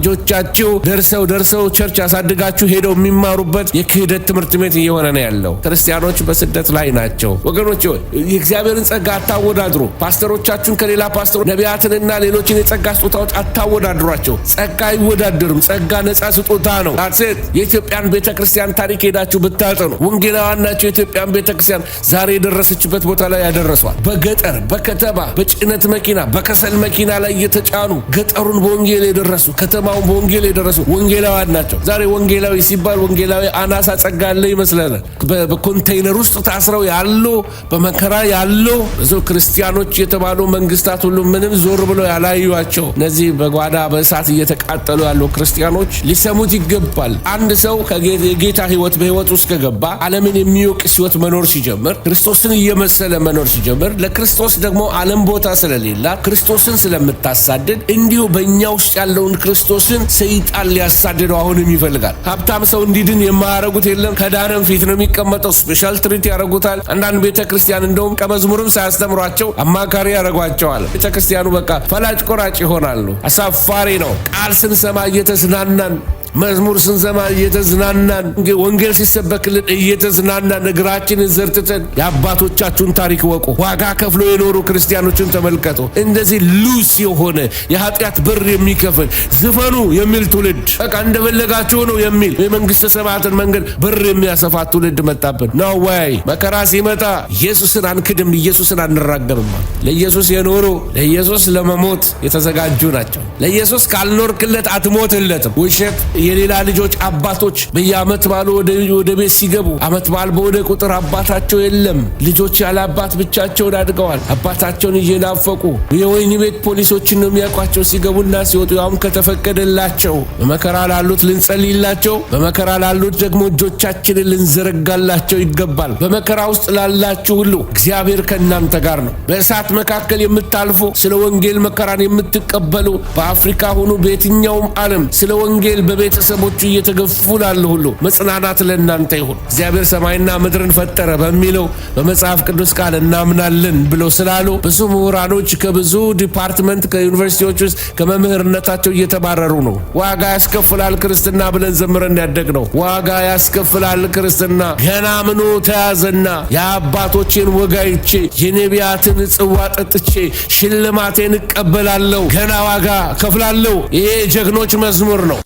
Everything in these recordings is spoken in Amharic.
ልጆቻችሁ ደርሰው ቸርች ያሳድጋችሁ ሄደው የሚማሩበት የክህደት ትምህርት ቤት እየሆነ ነው ያለው። ክርስቲያኖች በስደት ላይ ናቸው። ወገኖች የእግዚአብሔርን ጸጋ አታወዳድሩ። ፓስተሮቻችሁን ከሌላ ፓስተሮች፣ ነቢያትንና ሌሎችን የጸጋ ስጦታዎች አታወዳድሯቸው። ጸጋ አይወዳደርም። ጸጋ ነጻ ስጦታ ነው። አትሴት የኢትዮጵያን ቤተክርስቲያን ታሪክ ሄዳችሁ ብታጠኑ ወንጌላውያን ናቸው። የኢትዮጵያን ቤተክርስቲያን ዛሬ የደረሰችበት ቦታ ላይ ያደረሷል። በገጠር በከተማ በጭነት መኪና በከሰል መኪና ላይ እየተጫኑ ገጠሩን በወንጌል የደረሱ ከተማውን በወንጌል የደረሱ ወንጌላውያን ናቸው። ዛሬ ወንጌላዊ ሲባል ወንጌላዊ አናሳ ጸጋ ያለ ይመስለናል። በኮንቴይነር ውስጥ ታስረው ያሉ በመከራ ያሉ ብዙ ክርስቲያኖች የተባሉ መንግስታት ሁሉ ምንም ዞር ብለው ያላዩዋቸው እነዚህ በጓዳ በእሳት እየተቃጠሉ ያሉ ክርስቲያኖች ሊሰሙት ይገባል። አንድ ሰው የጌታ ህይወት በህይወት ውስጥ ከገባ ዓለምን የሚወቅስ ህይወት መኖር ሲጀምር፣ ክርስቶስን እየመሰለ መኖር ሲጀምር፣ ለክርስቶስ ደግሞ ዓለም ቦታ ስለሌላ ክርስቶስን ስለምታሳድድ እንዲሁ በእኛ ውስጥ ያለውን ክርስቶስን ሰይጣን ሊያሳድደው አሁንም ይፈልጋል። ሀብታም ሰው እንዲድን የማያረጉት የለም። ከዳነም ፊት ነው የሚቀመጠው። ስፔሻል ትሪት ያረጉታል። አንዳንድ ቤተክርስቲያን እንደውም ከመዝሙርም ሳያስተምሯቸው አማካሪ ያረጓቸዋል። ቤተክርስቲያኑ በቃ ፈላጭ ቆራጭ ይሆናሉ። አሳፋሪ ነው። ቃል ስንሰማ እየተዝናናን፣ መዝሙር ስንሰማ እየተዝናናን፣ ወንጌል ሲሰበክልን እየተዝናናን እግራችንን ዘርትተን የአባቶቻችሁን ታሪክ ወቁ። ዋጋ ከፍሎ የኖሩ ክርስቲያኖችን ተመልከቱ። እንደዚህ ሉስ የሆነ የኃጢአት በር የሚከፍል ዝፈኑ የሚል ትውልድ፣ በቃ እንደፈለጋችሁ ነው የሚል የመንግስተ ሰማያትን መንገድ በር የሚያሰፋ ትውልድ መጣብን ነው ወይ? መከራ ሲመጣ ኢየሱስን አንክድም፣ ኢየሱስን አንራገብም። ለኢየሱስ የኖሩ ለኢየሱስ ለመሞት የተዘጋጁ ናቸው። ለኢየሱስ ካልኖርክለት አትሞትለትም። ውሸት የሌላ ልጆች አባቶች በየዓመት በዓሉ ወደ ቤት ሲገቡ ዓመት በዓል በወደ ቁጥር አባታቸው የለም። ልጆች ያለ አባት ብቻቸውን አድገዋል። አባታቸውን እየናፈቁ የወህኒ ቤት ፖሊሶችን ነው የሚያውቋቸው ሲገቡና ሲወጡ፣ ያውም ከተፈቀደላቸው። በመከራ ላሉት ልንጸልይላቸው፣ በመከራ ላሉት ደግሞ እጆቻችንን ልንዘረጋላቸው ይገባል። በመከራ ውስጥ ላላችሁ ሁሉ እግዚአብሔር ከእናንተ ጋር ነው። በእሳት መካከል የምታልፉ፣ ስለ ወንጌል መከራን የምትቀበሉ፣ በአፍሪካ ሁኑ በየትኛውም ዓለም ስለ ወንጌል ቤተሰቦቹ እየተገፉ ላሉ ሁሉ መጽናናት ለእናንተ ይሁን። እግዚአብሔር ሰማይና ምድርን ፈጠረ በሚለው በመጽሐፍ ቅዱስ ቃል እናምናለን ብለው ስላሉ ብዙ ምሁራኖች ከብዙ ዲፓርትመንት ከዩኒቨርሲቲዎች ውስጥ ከመምህርነታቸው እየተባረሩ ነው። ዋጋ ያስከፍላል ክርስትና ብለን ዘምረን ያደግነው ዋጋ ያስከፍላል ክርስትና። ገና ምኑ ተያዘና የአባቶቼን ወግ አይቼ የነቢያትን ጽዋ ጠጥቼ ሽልማቴን እቀበላለሁ፣ ገና ዋጋ ከፍላለሁ። ይሄ ጀግኖች መዝሙር ነው።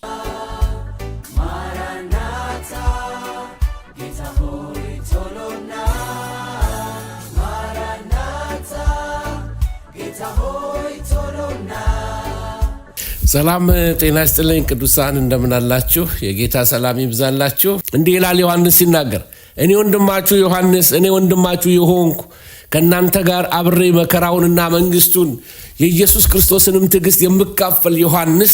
ሰላም ጤና ይስጥልኝ ቅዱሳን፣ እንደምን አላችሁ? የጌታ ሰላም ይብዛላችሁ። እንዲህ ይላል ዮሐንስ ሲናገር፣ እኔ ወንድማችሁ ዮሐንስ፣ እኔ ወንድማችሁ የሆንኩ ከእናንተ ጋር አብሬ መከራውንና መንግስቱን የኢየሱስ ክርስቶስንም ትዕግስት የምካፈል ዮሐንስ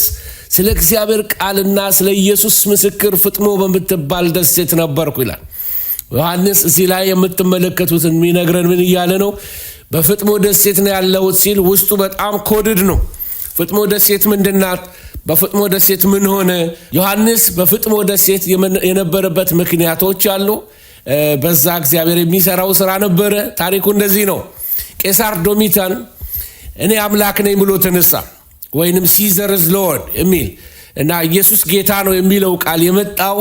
ስለ እግዚአብሔር ቃልና ስለ ኢየሱስ ምስክር ፍጥሞ በምትባል ደሴት ነበርኩ ይላል ዮሐንስ። እዚህ ላይ የምትመለከቱትን የሚነግረን ምን እያለ ነው? በፍጥሞ ደሴት ነው ያለሁት ሲል ውስጡ በጣም ኮድድ ነው። ፍጥሞ ደሴት ምንድናት? በፍጥሞ ደሴት ምን ሆነ? ዮሐንስ በፍጥሞ ደሴት የነበረበት ምክንያቶች አሉ። በዛ እግዚአብሔር የሚሰራው ስራ ነበረ። ታሪኩ እንደዚህ ነው። ቄሳር ዶሚታን እኔ አምላክ ነኝ ብሎ ተነሳ፣ ወይንም ሲዘር ኢዝ ሎርድ የሚል እና ኢየሱስ ጌታ ነው የሚለው ቃል የመጣው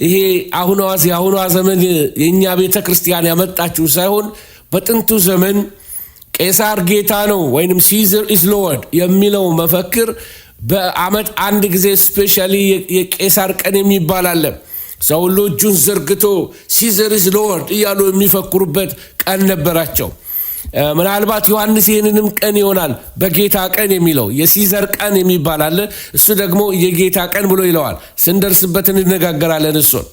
ይሄ አሁኗ ዘመን የኛ ቤተክርስቲያን ያመጣችው ሳይሆን በጥንቱ ዘመን ቄሳር ጌታ ነው ወይንም ሲዘር ኢዝ ሎርድ የሚለው መፈክር በአመት አንድ ጊዜ ስፔሻሊ የቄሳር ቀን የሚባል አለ። ሰው ሁሉ እጁን ዘርግቶ ሲዘር ኢዝ ሎርድ እያሉ የሚፈክሩበት ቀን ነበራቸው። ምናልባት ዮሐንስ ይህንንም ቀን ይሆናል በጌታ ቀን የሚለው የሲዘር ቀን የሚባል አለ። እሱ ደግሞ የጌታ ቀን ብሎ ይለዋል። ስንደርስበት እንነጋገራለን እሱን።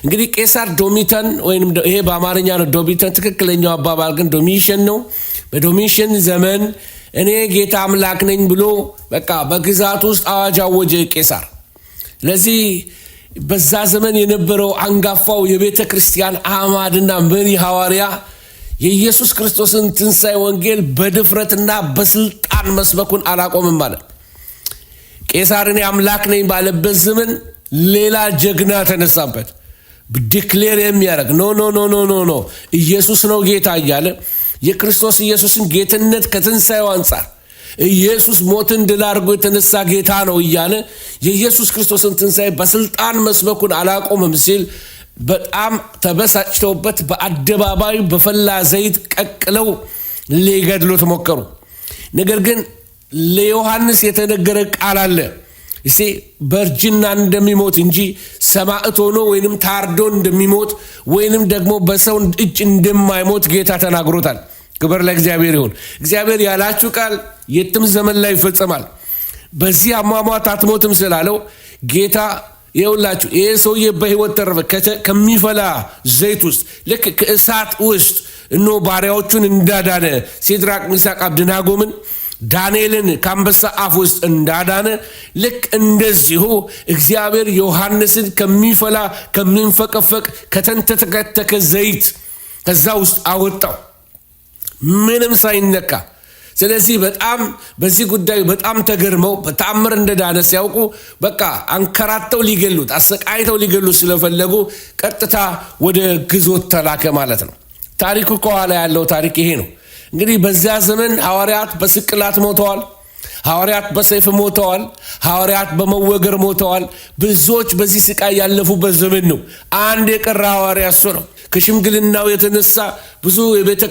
እንግዲህ ቄሳር ዶሚተን ወይንም ይሄ በአማርኛ ነው ዶሚተን፣ ትክክለኛው አባባል ግን ዶሚሽን ነው። በዶሚሽን ዘመን እኔ ጌታ አምላክ ነኝ ብሎ በቃ በግዛት ውስጥ አዋጅ አወጀ ቄሳር። ለዚህ በዛ ዘመን የነበረው አንጋፋው የቤተ ክርስቲያን አማድና መሪ ሐዋርያ የኢየሱስ ክርስቶስን ትንሣኤ ወንጌል በድፍረትና በስልጣን መስበኩን አላቆምም ማለት። ቄሳር እኔ አምላክ ነኝ ባለበት ዘመን ሌላ ጀግና ተነሳበት። ዲክሌር የሚያደርግ ኖ ኢየሱስ ነው ጌታ እያለ የክርስቶስ ኢየሱስን ጌትነት ከትንሣኤው አንጻር ኢየሱስ ሞትን ድል አድርጎ የተነሳ ጌታ ነው እያለ የኢየሱስ ክርስቶስን ትንሣኤ በስልጣን መስበኩን አላቆምም ሲል በጣም ተበሳጭተውበት በአደባባይ በፈላ ዘይት ቀቅለው ሊገድሉት ሞከሩ። ነገር ግን ለዮሐንስ የተነገረ ቃል አለ። እሺ በእርጅና እንደሚሞት እንጂ ሰማዕት ሆኖ ወይንም ታርዶ እንደሚሞት ወይንም ደግሞ በሰው እጅ እንደማይሞት ጌታ ተናግሮታል። ክብር ለእግዚአብሔር ይሁን። እግዚአብሔር ያላችሁ ቃል የትም ዘመን ላይ ይፈጸማል። በዚህ አሟሟት አትሞትም ስላለው ጌታ ይኸውላችሁ ይሄ ሰውዬ በሕይወት ተረፈ። ከሚፈላ ዘይት ውስጥ ልክ ከእሳት ውስጥ እኖ ባሪያዎቹን እንዳዳነ ሲድራቅ ሚሳቅ አብደናጎምን ዳንኤልን ከአንበሳ አፍ ውስጥ እንዳዳነ ልክ እንደዚሁ እግዚአብሔር ዮሐንስን ከሚፈላ ከሚንፈቀፈቅ ከተንተከተከ ዘይት ከዛ ውስጥ አወጣው ምንም ሳይነካ። ስለዚህ በጣም በዚህ ጉዳይ በጣም ተገርመው በተአምር እንደዳነ ሲያውቁ በቃ አንከራተው ሊገሉት አሰቃይተው ሊገሉት ስለፈለጉ ቀጥታ ወደ ግዞት ተላከ ማለት ነው። ታሪኩ ከኋላ ያለው ታሪክ ይሄ ነው። እንግዲህ በዚያ ዘመን ሐዋርያት በስቅላት ሞተዋል። ሐዋርያት በሰይፍ ሞተዋል። ሐዋርያት በመወገር ሞተዋል። ብዙዎች በዚህ ስቃይ ያለፉበት ዘመን ነው። አንድ የቀረ ሐዋርያ እሱ ነው። ከሽምግልናው የተነሳ ብዙ የቤተ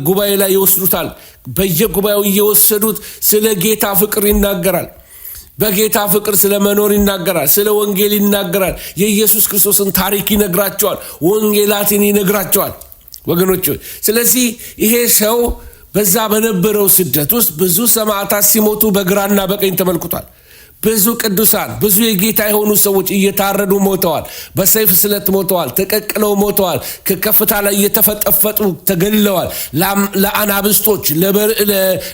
ጉባኤ ላይ ይወስዱታል። በየጉባኤው እየወሰዱት ስለ ጌታ ፍቅር ይናገራል። በጌታ ፍቅር ስለ መኖር ይናገራል። ስለ ወንጌል ይናገራል። የኢየሱስ ክርስቶስን ታሪክ ይነግራቸዋል። ወንጌላትን ይነግራቸዋል ወገኖች። ስለዚህ ይሄ ሰው በዛ በነበረው ስደት ውስጥ ብዙ ሰማዕታት ሲሞቱ በግራና በቀኝ ተመልክቷል። ብዙ ቅዱሳን ብዙ የጌታ የሆኑ ሰዎች እየታረዱ ሞተዋል። በሰይፍ ስለት ሞተዋል። ተቀቅለው ሞተዋል። ከከፍታ ላይ እየተፈጠፈጡ ተገድለዋል። ለአናብስቶች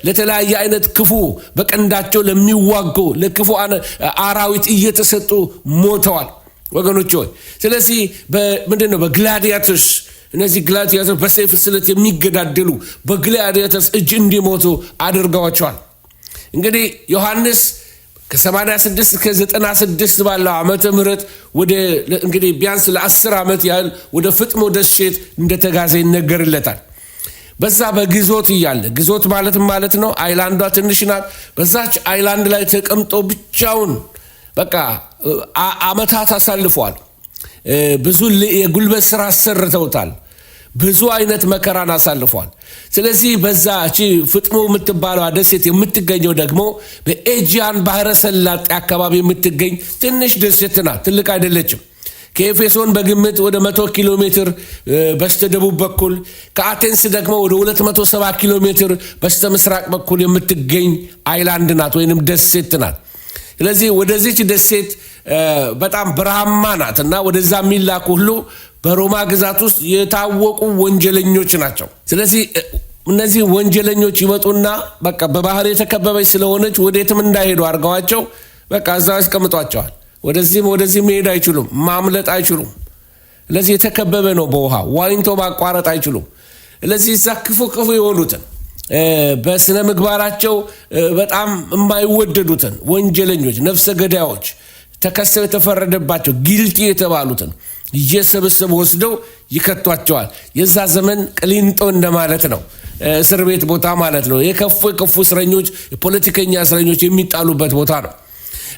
ለተለያየ አይነት ክፉ በቀንዳቸው ለሚዋጉ ለክፉ አራዊት እየተሰጡ ሞተዋል ወገኖች ሆይ። ስለዚህ ምንድነው በግላዲያቶስ እነዚህ ግላዲያቶስ በሰይፍ ስለት የሚገዳደሉ በግላዲያቶስ እጅ እንዲሞቱ አድርገዋቸዋል። እንግዲህ ዮሐንስ ከ86 እስከ 96 ባለው ዓመተ ምህረት ወደ እንግዲህ ቢያንስ ለ10 ዓመት ያህል ወደ ፍጥሞ ደሴት እንደተጋዘ ይነገርለታል። በዛ በግዞት እያለ ግዞት ማለት ነው አይላንዷ ትንሽ ናት። በዛች አይላንድ ላይ ተቀምጦ ብቻውን በቃ ዓመታት አሳልፏል። ብዙ የጉልበት ስራ አሰርተውታል። ብዙ አይነት መከራን አሳልፏል። ስለዚህ በዛ ፍጥሞ የምትባለው ደሴት የምትገኘው ደግሞ በኤጂያን ባህረ ሰላጤ አካባቢ የምትገኝ ትንሽ ደሴት ናት። ትልቅ አይደለችም። ከኤፌሶን በግምት ወደ 100 ኪሎ ሜትር በስተደቡብ በኩል ከአቴንስ ደግሞ ወደ 270 ኪሎ ሜትር በስተ ምስራቅ በኩል የምትገኝ አይላንድ ናት ወይንም ደሴት ናት። ስለዚህ ወደዚች ደሴት በጣም በረሃማ ናት እና ወደዛ የሚላኩ ሁሉ በሮማ ግዛት ውስጥ የታወቁ ወንጀለኞች ናቸው። ስለዚህ እነዚህ ወንጀለኞች ይመጡና በቃ በባህር የተከበበች ስለሆነች ወዴትም እንዳይሄዱ አድርገዋቸው በቃ እዛው ያስቀምጧቸዋል። ወደዚህ መሄድ አይችሉም፣ ማምለጥ አይችሉም። ስለዚህ የተከበበ ነው በውሃ ዋኝቶ ማቋረጥ አይችሉም። ስለዚህ እዛ ክፉ የሆኑትን በስነ ምግባራቸው በጣም የማይወደዱትን ወንጀለኞች፣ ነፍሰ ገዳዮች ተከሰው የተፈረደባቸው ጊልቲ የተባሉትን እየሰበሰቡ ወስደው ይከቷቸዋል። የዛ ዘመን ቅሊንጦ እንደማለት ነው፣ እስር ቤት ቦታ ማለት ነው። የከፉ እስረኞች፣ የፖለቲከኛ እስረኞች የሚጣሉበት ቦታ ነው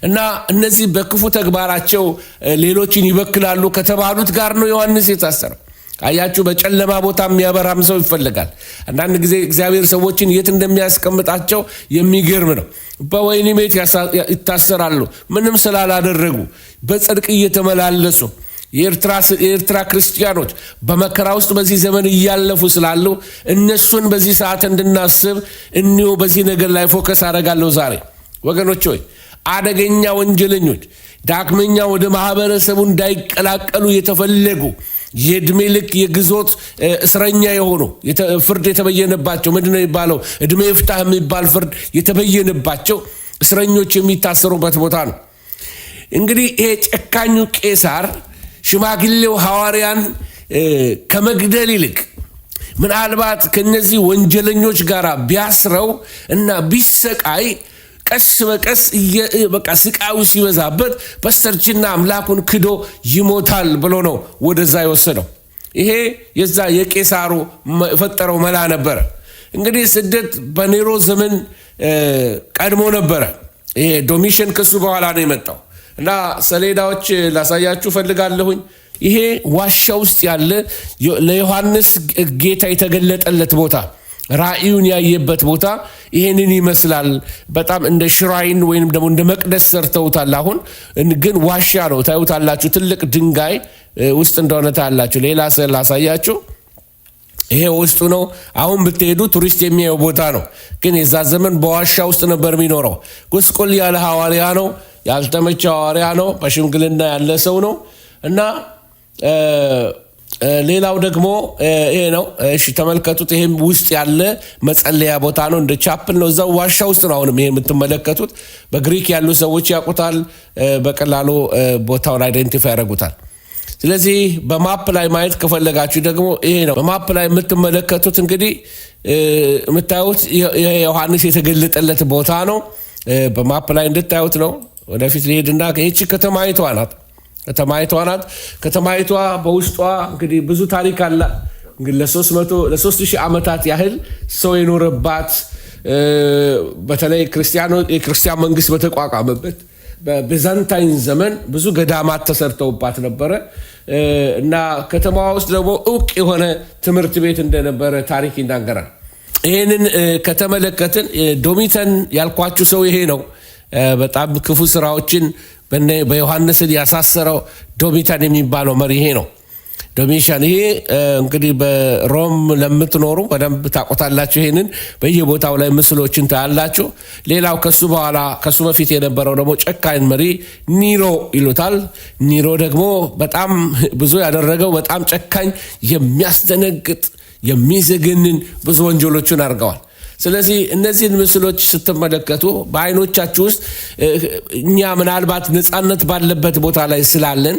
እና እነዚህ በክፉ ተግባራቸው ሌሎችን ይበክላሉ ከተባሉት ጋር ነው ዮሐንስ የታሰረው። አያችሁ፣ በጨለማ ቦታ የሚያበራም ሰው ይፈልጋል። አንዳንድ ጊዜ እግዚአብሔር ሰዎችን የት እንደሚያስቀምጣቸው የሚገርም ነው። በወህኒ ቤት ይታሰራሉ ምንም ስላላደረጉ በጽድቅ እየተመላለሱ። የኤርትራ ክርስቲያኖች በመከራ ውስጥ በዚህ ዘመን እያለፉ ስላሉ እነሱን በዚህ ሰዓት እንድናስብ እኒሁ በዚህ ነገር ላይ ፎከስ አደርጋለሁ ዛሬ ወገኖች ሆይ። አደገኛ ወንጀለኞች ዳግመኛ ወደ ማህበረሰቡ እንዳይቀላቀሉ የተፈለጉ የእድሜ ልክ የግዞት እስረኛ የሆኑ ፍርድ የተበየነባቸው ምንድነው የሚባለው እድሜ ይፍታህ የሚባል ፍርድ የተበየነባቸው እስረኞች የሚታሰሩበት ቦታ ነው። እንግዲህ ይሄ ጨካኙ ቄሳር ሽማግሌው ሐዋርያን ከመግደል ይልቅ ምናልባት ከነዚህ ወንጀለኞች ጋር ቢያስረው እና ቢሰቃይ ቀስ በቀስ በቃ ስቃዩ ሲበዛበት በስተርጅና አምላኩን ክዶ ይሞታል ብሎ ነው ወደዛ የወሰደው። ይሄ የዛ የቄሳሩ የፈጠረው መላ ነበረ። እንግዲህ ስደት በኔሮ ዘመን ቀድሞ ነበረ። ይሄ ዶሚሽን ከሱ በኋላ ነው የመጣው እና ሰሌዳዎች ላሳያችሁ ፈልጋለሁኝ። ይሄ ዋሻ ውስጥ ያለ ለዮሐንስ ጌታ የተገለጠለት ቦታ፣ ራእዩን ያየበት ቦታ ይሄንን ይመስላል። በጣም እንደ ሽራይን ወይንም ደግሞ እንደ መቅደስ ሰርተውታል። አሁን ግን ዋሻ ነው፣ ታዩታላችሁ። ትልቅ ድንጋይ ውስጥ እንደሆነ ታያላችሁ። ሌላ ስዕል ላሳያችሁ። ይሄ ውስጡ ነው። አሁን ብትሄዱ ቱሪስት የሚያየው ቦታ ነው፣ ግን የዛ ዘመን በዋሻ ውስጥ ነበር የሚኖረው። ጉስቁል ያለ ሐዋርያ ነው፣ ያልተመቸ ሐዋርያ ነው፣ በሽምግልና ያለ ሰው ነው እና ሌላው ደግሞ ይሄ ነው። እሺ ተመልከቱት። ይሄም ውስጥ ያለ መጸለያ ቦታ ነው፣ እንደ ቻፕል ነው። እዛው ዋሻ ውስጥ ነው አሁንም ይሄ የምትመለከቱት። በግሪክ ያሉ ሰዎች ያውቁታል፣ በቀላሉ ቦታውን አይደንቲፋይ ያደርጉታል። ስለዚህ በማፕ ላይ ማየት ከፈለጋችሁ ደግሞ ይሄ ነው። በማፕ ላይ የምትመለከቱት እንግዲህ የምታዩት ዮሐንስ የተገለጠለት ቦታ ነው። በማፕ ላይ እንድታዩት ነው። ወደፊት ሊሄድና ይህቺ ከተማይቷ ናት። ከተማይቷ በውስጧ እንግዲህ ብዙ ታሪክ አለ። እንግዲህ ለ3000 ዓመታት ያህል ሰው የኖረባት፣ በተለይ የክርስቲያን መንግስት በተቋቋመበት በቢዛንታይን ዘመን ብዙ ገዳማት ተሰርተውባት ነበረ እና ከተማዋ ውስጥ ደግሞ እውቅ የሆነ ትምህርት ቤት እንደነበረ ታሪክ ይናገራል። ይህንን ከተመለከትን ዶሚተን ያልኳችሁ ሰው ይሄ ነው። በጣም ክፉ ስራዎችን በዮሐንስን ያሳሰረው ዶሚተን የሚባለው መሪ ይሄ ነው። ዶሚሽን ይሄ እንግዲህ በሮም ለምትኖሩ በደንብ ታቆታላችሁ። ይሄንን በየቦታው ላይ ምስሎችን ታያላችሁ። ሌላው ከሱ በፊት የነበረው ደግሞ ጨካኝ መሪ ኒሮ ይሉታል። ኒሮ ደግሞ በጣም ብዙ ያደረገው በጣም ጨካኝ፣ የሚያስደነግጥ፣ የሚዘገንን ብዙ ወንጀሎችን አድርገዋል። ስለዚህ እነዚህን ምስሎች ስትመለከቱ በአይኖቻችሁ ውስጥ እኛ ምናልባት ነፃነት ባለበት ቦታ ላይ ስላለን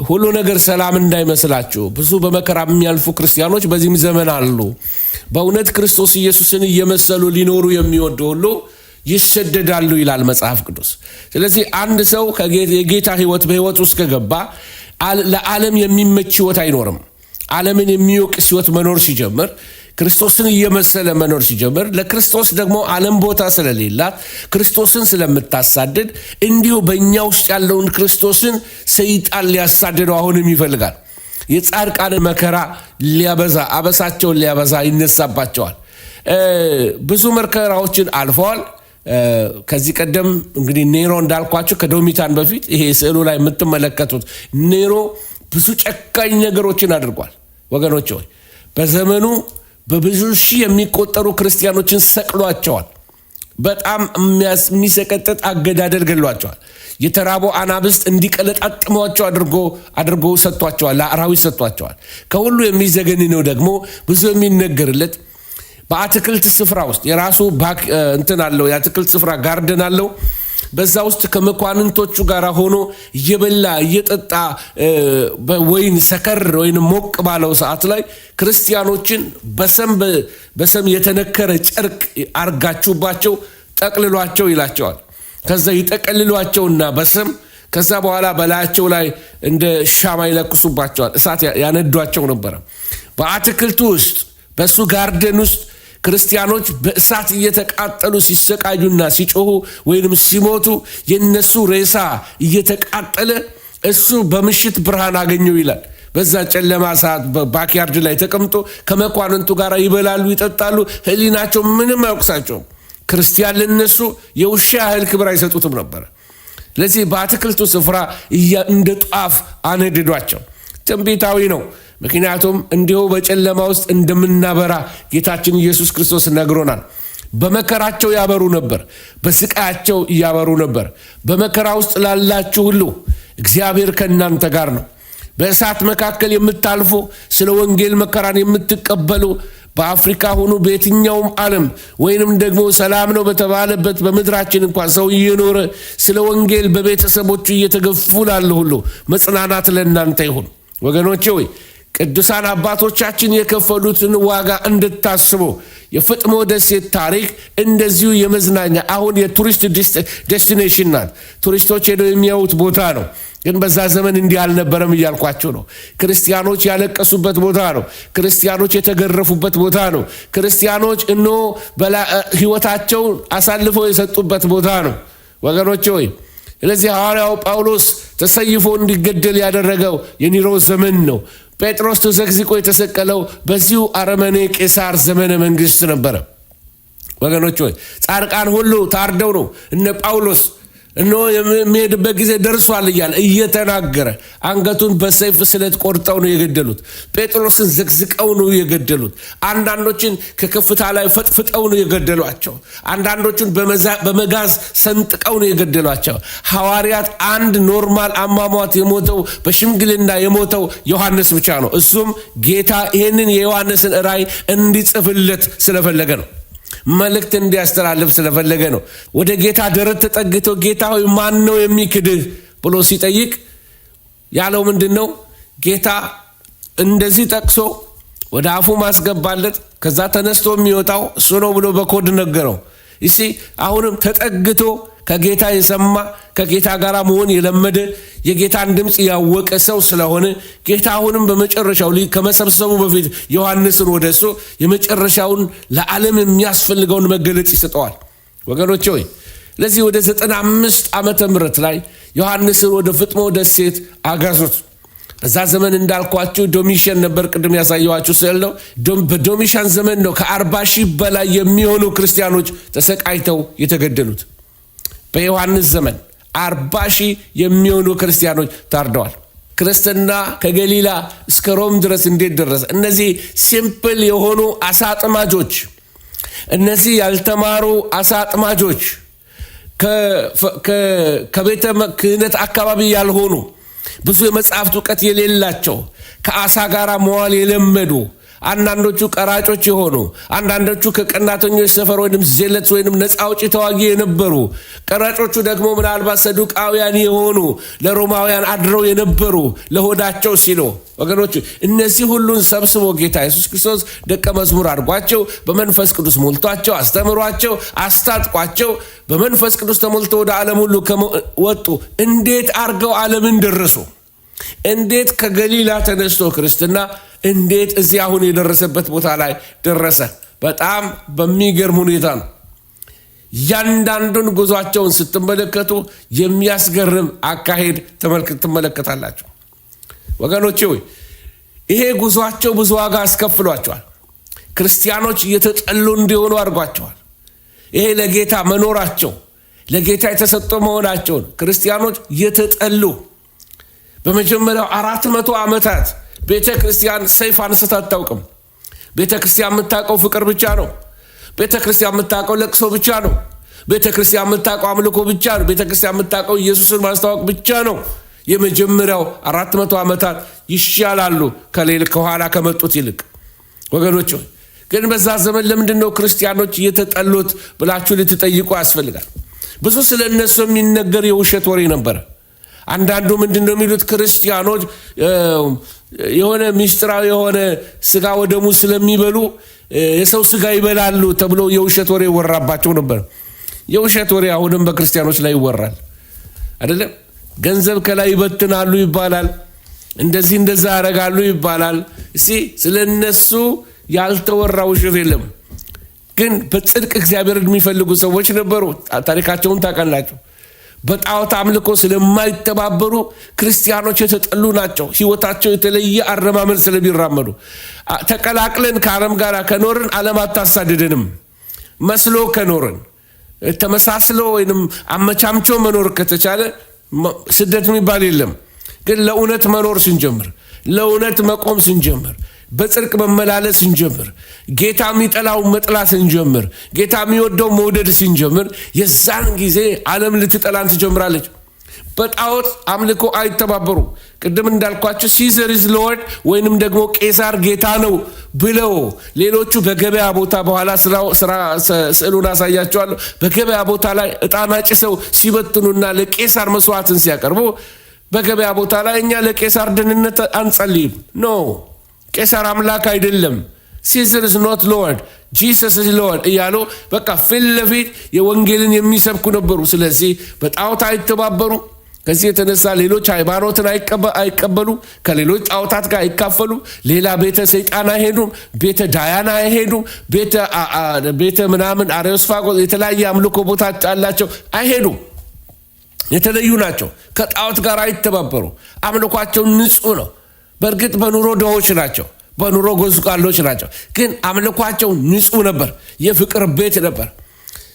ሁሉ ነገር ሰላም እንዳይመስላችሁ። ብዙ በመከራ የሚያልፉ ክርስቲያኖች በዚህም ዘመን አሉ። በእውነት ክርስቶስ ኢየሱስን እየመሰሉ ሊኖሩ የሚወዱ ሁሉ ይሰደዳሉ ይላል መጽሐፍ ቅዱስ። ስለዚህ አንድ ሰው የጌታ ሕይወት በሕይወት ውስጥ ከገባ ለዓለም የሚመች ሕይወት አይኖርም። ዓለምን የሚወቅስ ሕይወት መኖር ሲጀምር፣ ክርስቶስን እየመሰለ መኖር ሲጀምር፣ ለክርስቶስ ደግሞ ዓለም ቦታ ስለሌላት ክርስቶስን ስለምታሳድድ እንዲሁ በእኛ ውስጥ ያለውን ክርስቶስን ሰይጣን ሊያሳድደው አሁንም ይፈልጋል። የጻድቃንን መከራ ሊያበዛ፣ አበሳቸውን ሊያበዛ ይነሳባቸዋል። ብዙ መከራዎችን አልፈዋል። ከዚህ ቀደም እንግዲህ ኔሮ እንዳልኳቸው ከዶሚታን በፊት ይሄ ስዕሉ ላይ የምትመለከቱት ኔሮ ብዙ ጨካኝ ነገሮችን አድርጓል። ወገኖች ሆይ በዘመኑ በብዙ ሺህ የሚቆጠሩ ክርስቲያኖችን ሰቅሏቸዋል። በጣም የሚሰቀጥጥ አገዳደል ገሏቸዋል። የተራቡ አናብስት እንዲቀለጣጥሟቸው አድርጎ ሰጥቷቸዋል፣ ለአራዊት ሰጥቷቸዋል። ከሁሉ የሚዘገንነው ደግሞ ብዙ የሚነገርለት በአትክልት ስፍራ ውስጥ የራሱ እንትን አለው፣ የአትክልት ስፍራ ጋርደን አለው። በዛ ውስጥ ከመኳንንቶቹ ጋር ሆኖ እየበላ እየጠጣ በወይን ሰከር ወይም ሞቅ ባለው ሰዓት ላይ ክርስቲያኖችን በሰም የተነከረ ጨርቅ አርጋችሁባቸው ጠቅልሏቸው ይላቸዋል። ከዛ ይጠቀልሏቸውና በሰም ከዛ በኋላ በላያቸው ላይ እንደ ሻማ ይለኩሱባቸዋል፣ እሳት ያነዷቸው ነበረ። በአትክልቱ ውስጥ በሱ ጋርደን ውስጥ ክርስቲያኖች በእሳት እየተቃጠሉ ሲሰቃዩና ሲጮሁ ወይንም ሲሞቱ የነሱ ሬሳ እየተቃጠለ እሱ በምሽት ብርሃን አገኘው ይላል። በዛ ጨለማ ሰዓት በባክያርድ ላይ ተቀምጦ ከመኳንንቱ ጋር ይበላሉ፣ ይጠጣሉ። ሕሊናቸው ምንም አይወቅሳቸውም። ክርስቲያን ለነሱ የውሻ ያህል ክብር አይሰጡትም ነበር። ስለዚህ በአትክልቱ ስፍራ እንደ ጧፍ አነድዷቸው። ትንቢታዊ ነው። ምክንያቱም እንዲሁ በጨለማ ውስጥ እንደምናበራ ጌታችን ኢየሱስ ክርስቶስ ነግሮናል። በመከራቸው ያበሩ ነበር፣ በስቃያቸው እያበሩ ነበር። በመከራ ውስጥ ላላችሁ ሁሉ እግዚአብሔር ከእናንተ ጋር ነው። በእሳት መካከል የምታልፉ፣ ስለ ወንጌል መከራን የምትቀበሉ፣ በአፍሪካ ሆኑ በየትኛውም ዓለም ወይንም ደግሞ ሰላም ነው በተባለበት በምድራችን እንኳን ሰው እየኖረ ስለ ወንጌል በቤተሰቦቹ እየተገፉ ላለ ሁሉ መጽናናት ለእናንተ ይሁን። ወገኖቼ ሆይ ቅዱሳን አባቶቻችን የከፈሉትን ዋጋ እንድታስቡ የፍጥሞ ደሴት ታሪክ እንደዚሁ የመዝናኛ አሁን የቱሪስት ዴስቲኔሽን ናት። ቱሪስቶች ሄደው የሚያዩት ቦታ ነው። ግን በዛ ዘመን እንዲህ አልነበረም እያልኳቸው ነው። ክርስቲያኖች ያለቀሱበት ቦታ ነው። ክርስቲያኖች የተገረፉበት ቦታ ነው። ክርስቲያኖች ሕይወታቸውን አሳልፈው የሰጡበት ቦታ ነው ወገኖች ሆይ። ስለዚህ ሐዋርያው ጳውሎስ ተሰይፎ እንዲገደል ያደረገው የኒሮ ዘመን ነው። ጴጥሮስ ተዘግዝቆ የተሰቀለው በዚሁ አረመኔ ቄሳር ዘመነ መንግስት ነበረ ወገኖች ሆይ። ጻድቃን ሁሉ ታርደው ነው እነ ጳውሎስ የሚሄድበት ጊዜ ደርሷል እያለ እየተናገረ አንገቱን በሰይፍ ስለት ቆርጠው ነው የገደሉት። ጴጥሮስን ዘግዝቀው ነው የገደሉት። አንዳንዶችን ከከፍታ ላይ ፈጥፍጠው ነው የገደሏቸው። አንዳንዶችን በመጋዝ ሰንጥቀው ነው የገደሏቸው። ሐዋርያት አንድ ኖርማል አሟሟት የሞተው በሽምግልና የሞተው ዮሐንስ ብቻ ነው። እሱም ጌታ ይህንን የዮሐንስን ራእይ እንዲጽፍለት ስለፈለገ ነው። መልእክት እንዲያስተላልፍ ስለፈለገ ነው። ወደ ጌታ ደረት ተጠግቶ ጌታ ሆይ ማን ነው የሚክድህ ብሎ ሲጠይቅ ያለው ምንድነው? ጌታ እንደዚህ ጠቅሶ ወደ አፉ ማስገባለት ከዛ ተነስቶ የሚወጣው እሱ ነው ብሎ በኮድ ነገረው። እሺ አሁንም ተጠግቶ ከጌታ የሰማ ከጌታ ጋር መሆን የለመደ የጌታን ድምጽ ያወቀ ሰው ስለሆነ ጌታ አሁንም በመጨረሻው ከመሰብሰቡ በፊት ዮሐንስን ወደሱ የመጨረሻውን ለዓለም የሚያስፈልገውን መገለጽ ይሰጠዋል ወገኖች ሆይ። ለዚህ ወደ 95 ዓመተ ምህረት ላይ ዮሐንስን ወደ ፍጥሞ ደሴት አጋዙት። በዛ ዘመን እንዳልኳችሁ ዶሚሽን ነበር። ቅድም ያሳየኋችሁ ስዕል ነው። በዶሚሽን ዘመን ነው ከ40,000 በላይ የሚሆኑ ክርስቲያኖች ተሰቃይተው የተገደሉት። በዮሐንስ ዘመን 40,000 የሚሆኑ ክርስቲያኖች ታርደዋል። ክርስትና ከገሊላ እስከ ሮም ድረስ እንዴት ደረሰ? እነዚህ ሲምፕል የሆኑ አሳጥማጆች፣ እነዚህ ያልተማሩ አሳጥማጆች፣ ከቤተ ክህነት አካባቢ ያልሆኑ ብዙ የመጽሐፍት እውቀት የሌላቸው ከአሳ ጋር መዋል የለመዱ አንዳንዶቹ ቀራጮች የሆኑ አንዳንዶቹ ከቀናተኞች ሰፈር ወይንም ዜለትስ ወይንም ነፃ አውጪ ተዋጊ የነበሩ ቀራጮቹ ደግሞ ምናልባት ሰዱቃውያን የሆኑ ለሮማውያን አድረው የነበሩ ለሆዳቸው ሲሉ ወገኖች እነዚህ ሁሉን ሰብስቦ ጌታ ኢየሱስ ክርስቶስ ደቀ መዝሙር አድርጓቸው በመንፈስ ቅዱስ ሞልቷቸው አስተምሯቸው አስታጥቋቸው በመንፈስ ቅዱስ ተሞልተው ወደ ዓለም ሁሉ ወጡ። እንዴት አርገው ዓለምን ደረሱ? እንዴት ከገሊላ ተነስቶ ክርስትና እንዴት እዚህ አሁን የደረሰበት ቦታ ላይ ደረሰ? በጣም በሚገርም ሁኔታ ነው። ያንዳንዱን ጉዟቸውን ስትመለከቱ የሚያስገርም አካሄድ ትመለከታላችሁ ወገኖቼ ሆይ። ይሄ ጉዟቸው ብዙ ዋጋ አስከፍሏቸዋል። ክርስቲያኖች እየተጠሉ እንዲሆኑ አድርጓቸዋል። ይሄ ለጌታ መኖራቸው ለጌታ የተሰጠ መሆናቸውን ክርስቲያኖች እየተጠሉ በመጀመሪያው 400 ዓመታት ቤተ ክርስቲያን ሰይፍ አንስታ አታውቅም። ቤተ ክርስቲያን የምታውቀው ፍቅር ብቻ ነው። ቤተ ክርስቲያን የምታውቀው ለቅሶ ብቻ ነው። ቤተ ክርስቲያን የምታውቀው አምልኮ ብቻ ነው። ቤተ ክርስቲያን የምታውቀው ኢየሱስን ማስተዋወቅ ብቻ ነው። የመጀመሪያው 400 ዓመታት ይሻላሉ ከኋላ ከመጡት ይልቅ ወገኖች። ግን በዛ ዘመን ለምንድን ነው ክርስቲያኖች እየተጠሉት ብላችሁ ልትጠይቁ ያስፈልጋል። ብዙ ስለ እነሱ የሚነገር የውሸት ወሬ ነበረ። አንዳንዱ ምንድን ነው የሚሉት? ክርስቲያኖች የሆነ ሚስጥራዊ የሆነ ስጋ ወደሙ ስለሚበሉ የሰው ስጋ ይበላሉ ተብሎ የውሸት ወሬ ይወራባቸው ነበር። የውሸት ወሬ አሁንም በክርስቲያኖች ላይ ይወራል አይደለም? ገንዘብ ከላይ ይበትናሉ ይባላል። እንደዚህ እንደዛ ያደርጋሉ ይባላል። ስለነሱ ያልተወራ ውሸት የለም። ግን በጽድቅ እግዚአብሔርን የሚፈልጉ ሰዎች ነበሩ። ታሪካቸውን ታውቃላችሁ። በጣዖት አምልኮ ስለማይተባበሩ ክርስቲያኖች የተጠሉ ናቸው። ህይወታቸው የተለየ አረማመድ ስለሚራመዱ ተቀላቅለን ከዓለም ጋር ከኖርን ዓለም አታሳድደንም። መስሎ ከኖርን ተመሳስሎ ወይንም አመቻምቾ መኖር ከተቻለ ስደት የሚባል የለም። ግን ለእውነት መኖር ስንጀምር፣ ለእውነት መቆም ስንጀምር፣ በጽድቅ መመላለስ ስንጀምር፣ ጌታ የሚጠላው መጥላት ስንጀምር፣ ጌታ የሚወደው መውደድ ስንጀምር የዛን ጊዜ ዓለም ልትጠላን ትጀምራለች። በጣዖት አምልኮ አይተባበሩ። ቅድም እንዳልኳቸው ሲዘር ኢዝ ሎርድ ወይንም ደግሞ ቄሳር ጌታ ነው ብለው ሌሎቹ በገበያ ቦታ በኋላ ስዕሉን አሳያቸዋለሁ። በገበያ ቦታ ላይ ዕጣን አጭሰው ሲበትኑና ለቄሳር መስዋዕትን ሲያቀርቡ በገበያ ቦታ ላይ እኛ ለቄሳር ደህንነት አንጸልይም። ኖ ቄሳር አምላክ አይደለም፣ ሲዘር is not Lord, Jesus is Lord እያሉ በቃ ፊት ለፊት የወንጌልን የሚሰብኩ ነበሩ። ስለዚህ በጣዖት አይተባበሩ። ከዚህ የተነሳ ሌሎች ሃይማኖትን አይቀበሉ፣ ከሌሎች ጣዖታት ጋር አይካፈሉ፣ ሌላ ቤተ ሰይጣን አይሄዱም፣ ቤተ ዳያና አይሄዱም፣ ቤተ ምናምን አሬዮስፋጎስ የተለያየ አምልኮ ቦታ አላቸው አይሄዱም። የተለዩ ናቸው። ከጣዖት ጋር አይተባበሩ። አምልኳቸው ንጹህ ነው። በእርግጥ በኑሮ ድሆች ናቸው፣ በኑሮ ጎስቋሎች ናቸው፣ ግን አምልኳቸው ንጹህ ነበር፣ የፍቅር ቤት ነበር።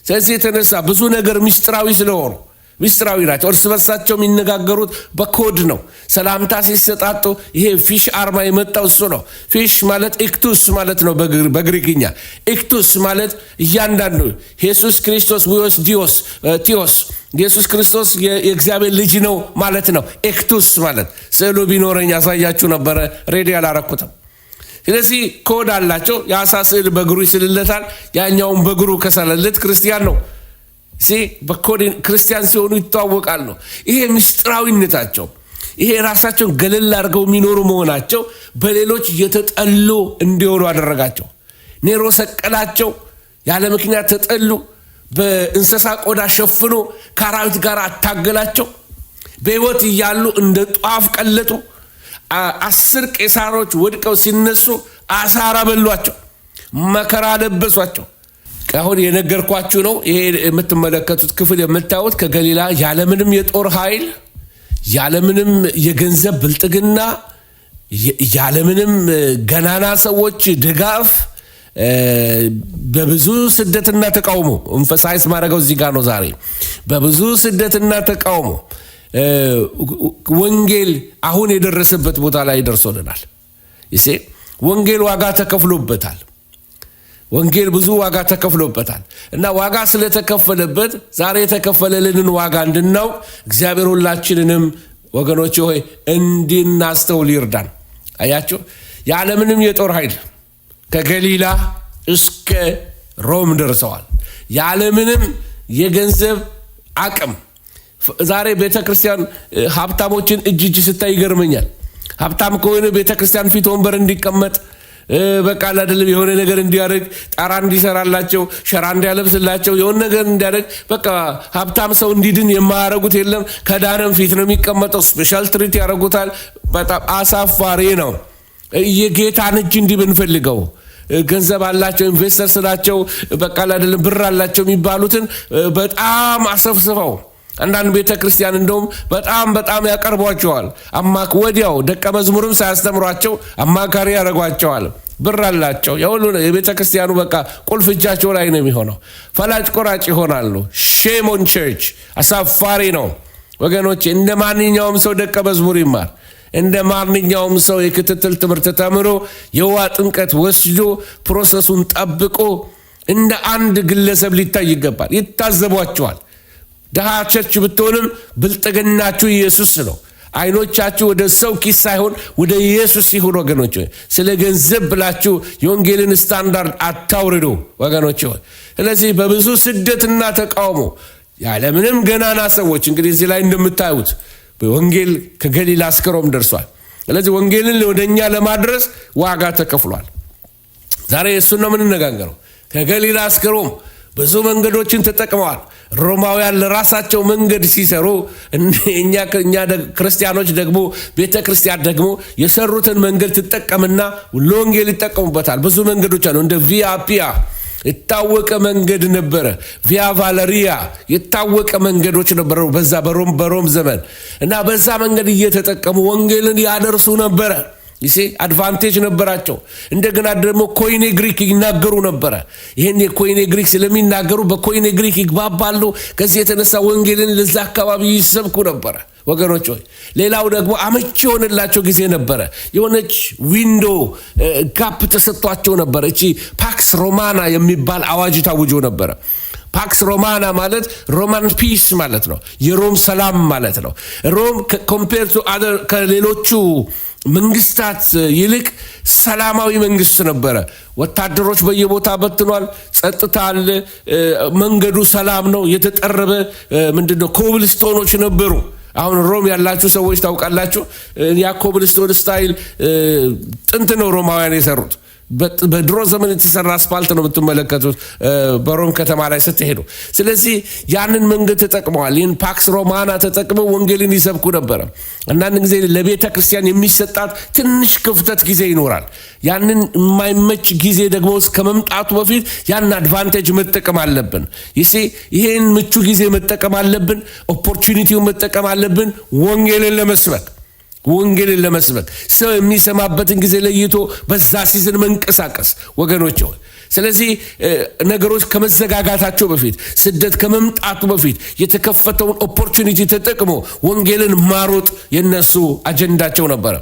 ስለዚህ የተነሳ ብዙ ነገር ምስጢራዊ ስለሆኑ ምስጢራዊ ናቸው። እርስ በርሳቸው የሚነጋገሩት በኮድ ነው። ሰላምታ ሲሰጣጡ ይሄ ፊሽ አርማ የመጣው እሱ ነው። ፊሽ ማለት ኤክቱስ ማለት ነው በግሪክኛ። ኤክቱስ ማለት እያንዳንዱ ኢየሱስ ክርስቶስ ዊዮስ ዲዮስ ቲዮስ ኢየሱስ ክርስቶስ የእግዚአብሔር ልጅ ነው ማለት ነው። ኤክቱስ ማለት ስዕሉ ቢኖረኝ ያሳያችሁ ነበረ፣ ሬዲ አላረኩትም። ስለዚህ ኮድ አላቸው። የአሳ ስዕል በእግሩ ይስልለታል፣ ያኛውን በእግሩ ከሰለለት ክርስቲያን ነው። በኮድ ክርስቲያን ሲሆኑ ይተዋወቃሉ። ይሄ ምስጢራዊነታቸው፣ ይሄ ራሳቸውን ገለል አድርገው የሚኖሩ መሆናቸው በሌሎች እየተጠሉ እንዲሆኑ አደረጋቸው። ኔሮ ሰቀላቸው፣ ያለ ምክንያት ተጠሉ። በእንስሳ ቆዳ ሸፍኖ ከአራዊት ጋር አታገላቸው። በሕይወት እያሉ እንደ ጧፍ ቀለጡ። 10 ቄሳሮች ወድቀው ሲነሱ አሳራ በሏቸው፣ መከራ ለበሷቸው። አሁን የነገርኳችሁ ነው። ይሄ የምትመለከቱት ክፍል የምታዩት ከገሊላ ያለምንም የጦር ኃይል፣ ያለምንም የገንዘብ ብልጥግና፣ ያለምንም ገናና ሰዎች ድጋፍ በብዙ ስደትና ተቃውሞ ኤምፋሳይዝ ማድረገው እዚህ ጋር ነው ዛሬ። በብዙ ስደትና ተቃውሞ ወንጌል አሁን የደረሰበት ቦታ ላይ ደርሶልናል። ወንጌል ዋጋ ተከፍሎበታል። ወንጌል ብዙ ዋጋ ተከፍሎበታል እና ዋጋ ስለተከፈለበት ዛሬ የተከፈለልንን ዋጋ እንድናውቅ እግዚአብሔር ሁላችንንም ወገኖች ሆይ እንድናስተውል ይርዳን። አያችሁ፣ ያለምንም የጦር ኃይል ከገሊላ እስከ ሮም ደርሰዋል። ያለምንም የገንዘብ አቅም ዛሬ ቤተክርስቲያን ሀብታሞችን እጅ ስታይ ይገርመኛል። ሀብታም ከሆነ ቤተክርስቲያን ፊት ወንበር እንዲቀመጥ በቃ አይደለም የሆነ ነገር እንዲያደርግ ጣራ እንዲሰራላቸው ሸራ እንዲያለብስላቸው የሆነ ነገር እንዲያደርግ በቃ ሀብታም ሰው እንዲድን የማያደርጉት የለም። ከዳንም ፊት ነው የሚቀመጠው። ስፔሻል ትሪት ያደርጉታል። በጣም አሳፋሪ ነው። የጌታን እጅ እንዲህ ብንፈልገው ገንዘብ አላቸው፣ ኢንቨስተርስ ናቸው፣ በቃ አይደለም ብር አላቸው የሚባሉትን በጣም አሰፍስፈው አንዳንድ ቤተ ክርስቲያን እንደውም በጣም ያቀርቧቸዋል። ወዲያው ደቀ መዝሙርም ሳያስተምሯቸው አማካሪ ያደርጓቸዋል። ብር አላቸው። የሁሉ የቤተ ክርስቲያኑ በቃ ቁልፍ እጃቸው ላይ ነው የሚሆነው። ፈላጭ ቆራጭ ይሆናሉ። ሼም ኦን ቸርች። አሳፋሪ ነው ወገኖች። እንደ ማንኛውም ሰው ደቀ መዝሙር ይማር። እንደ ማንኛውም ሰው የክትትል ትምህርት ተምሮ የውሃ ጥምቀት ወስዶ ፕሮሰሱን ጠብቆ እንደ አንድ ግለሰብ ሊታይ ይገባል። ይታዘቧቸዋል። ደሃ ቸርች ብትሆንም ብልጥግናችሁ ኢየሱስ ነው። አይኖቻችሁ ወደ ሰው ኪስ ሳይሆን ወደ ኢየሱስ ይሁን ወገኖች። ስለ ገንዘብ ብላችሁ የወንጌልን ስታንዳርድ አታውርዱ ወገኖች። ስለዚህ በብዙ ስደትና ተቃውሞ ያለምንም ገናና ሰዎች እንግዲህ እዚህ ላይ እንደምታዩት ወንጌል ከገሊላ እስከ ሮም ደርሷል። ስለዚህ ወንጌልን ወደኛ ለማድረስ ዋጋ ተከፍሏል። ዛሬ እሱን ነው የምንነጋገረው። ከገሊላ እስከ ሮም ብዙ መንገዶችን ተጠቅመዋል። ሮማውያን ለራሳቸው መንገድ ሲሰሩ እኛ ክርስቲያኖች ደግሞ ቤተ ክርስቲያን ደግሞ የሰሩትን መንገድ ትጠቀምና ለወንጌል ይጠቀሙበታል። ብዙ መንገዶች አሉ። እንደ ቪያ ፒያ የታወቀ መንገድ ነበረ። ቪያ ቫለሪያ የታወቀ መንገዶች ነበሩ በዛ በሮም ዘመን እና በዛ መንገድ እየተጠቀሙ ወንጌልን ያደርሱ ነበረ። አድቫንቴጅ ነበራቸው። እንደገና ደግሞ ኮይኔ ግሪክ ይናገሩ ነበረ። ይህን የኮይኔ ግሪክ ስለሚናገሩ በኮይኔ ግሪክ ይግባባሉ። ከዚህ የተነሳ ወንጌልን ለዛ አካባቢ ይሰብኩ ነበረ ወገኖች ሆይ። ሌላው ደግሞ አመቺ የሆነላቸው ጊዜ ነበረ። የሆነች ዊንዶ ጋፕ ተሰጥቷቸው ነበረ። እቺ ፓክስ ሮማና የሚባል አዋጅ ታውጆ ነበረ። ፓክስ ሮማና ማለት ሮማን ፒስ ማለት ነው፣ የሮም ሰላም ማለት ነው። ሮም ኮምፔር ቱ አደር ከሌሎቹ መንግስታት ይልቅ ሰላማዊ መንግስት ነበረ። ወታደሮች በየቦታ በትኗል። ጸጥታ አለ። መንገዱ ሰላም ነው። የተጠረበ ምንድነው ኮብልስቶኖች ነበሩ። አሁን ሮም ያላችሁ ሰዎች ታውቃላችሁ ያኮብልስቶን ስታይል ጥንት ነው ሮማውያን የሰሩት በድሮ ዘመን የተሰራ አስፋልት ነው የምትመለከቱት በሮም ከተማ ላይ ስትሄዱ ስለዚህ ያንን መንገድ ተጠቅመዋል ይህን ፓክስ ሮማና ተጠቅመው ወንጌልን ይሰብኩ ነበር አንዳንድ ጊዜ ለቤተ ክርስቲያን የሚሰጣት ትንሽ ክፍተት ጊዜ ይኖራል ያንን የማይመች ጊዜ ደግሞ ከመምጣቱ በፊት ያን አድቫንቴጅ መጠቀም አለብን ይሄን ምቹ ጊዜ መጠቀም አለብን ኦፖርቹኒቲውን መጠቀም አለብን ወንጌልን ለመስበክ ሰው የሚሰማበትን ጊዜ ለይቶ በዛ ሲዝን መንቀሳቀስ ወገኖች ስለዚህ ነገሮች ከመዘጋጋታቸው በፊት ስደት ከመምጣቱ በፊት የተከፈተውን ኦፖርቹኒቲ ተጠቅሞ ወንጌልን ማሮጥ የነሱ አጀንዳቸው ነበር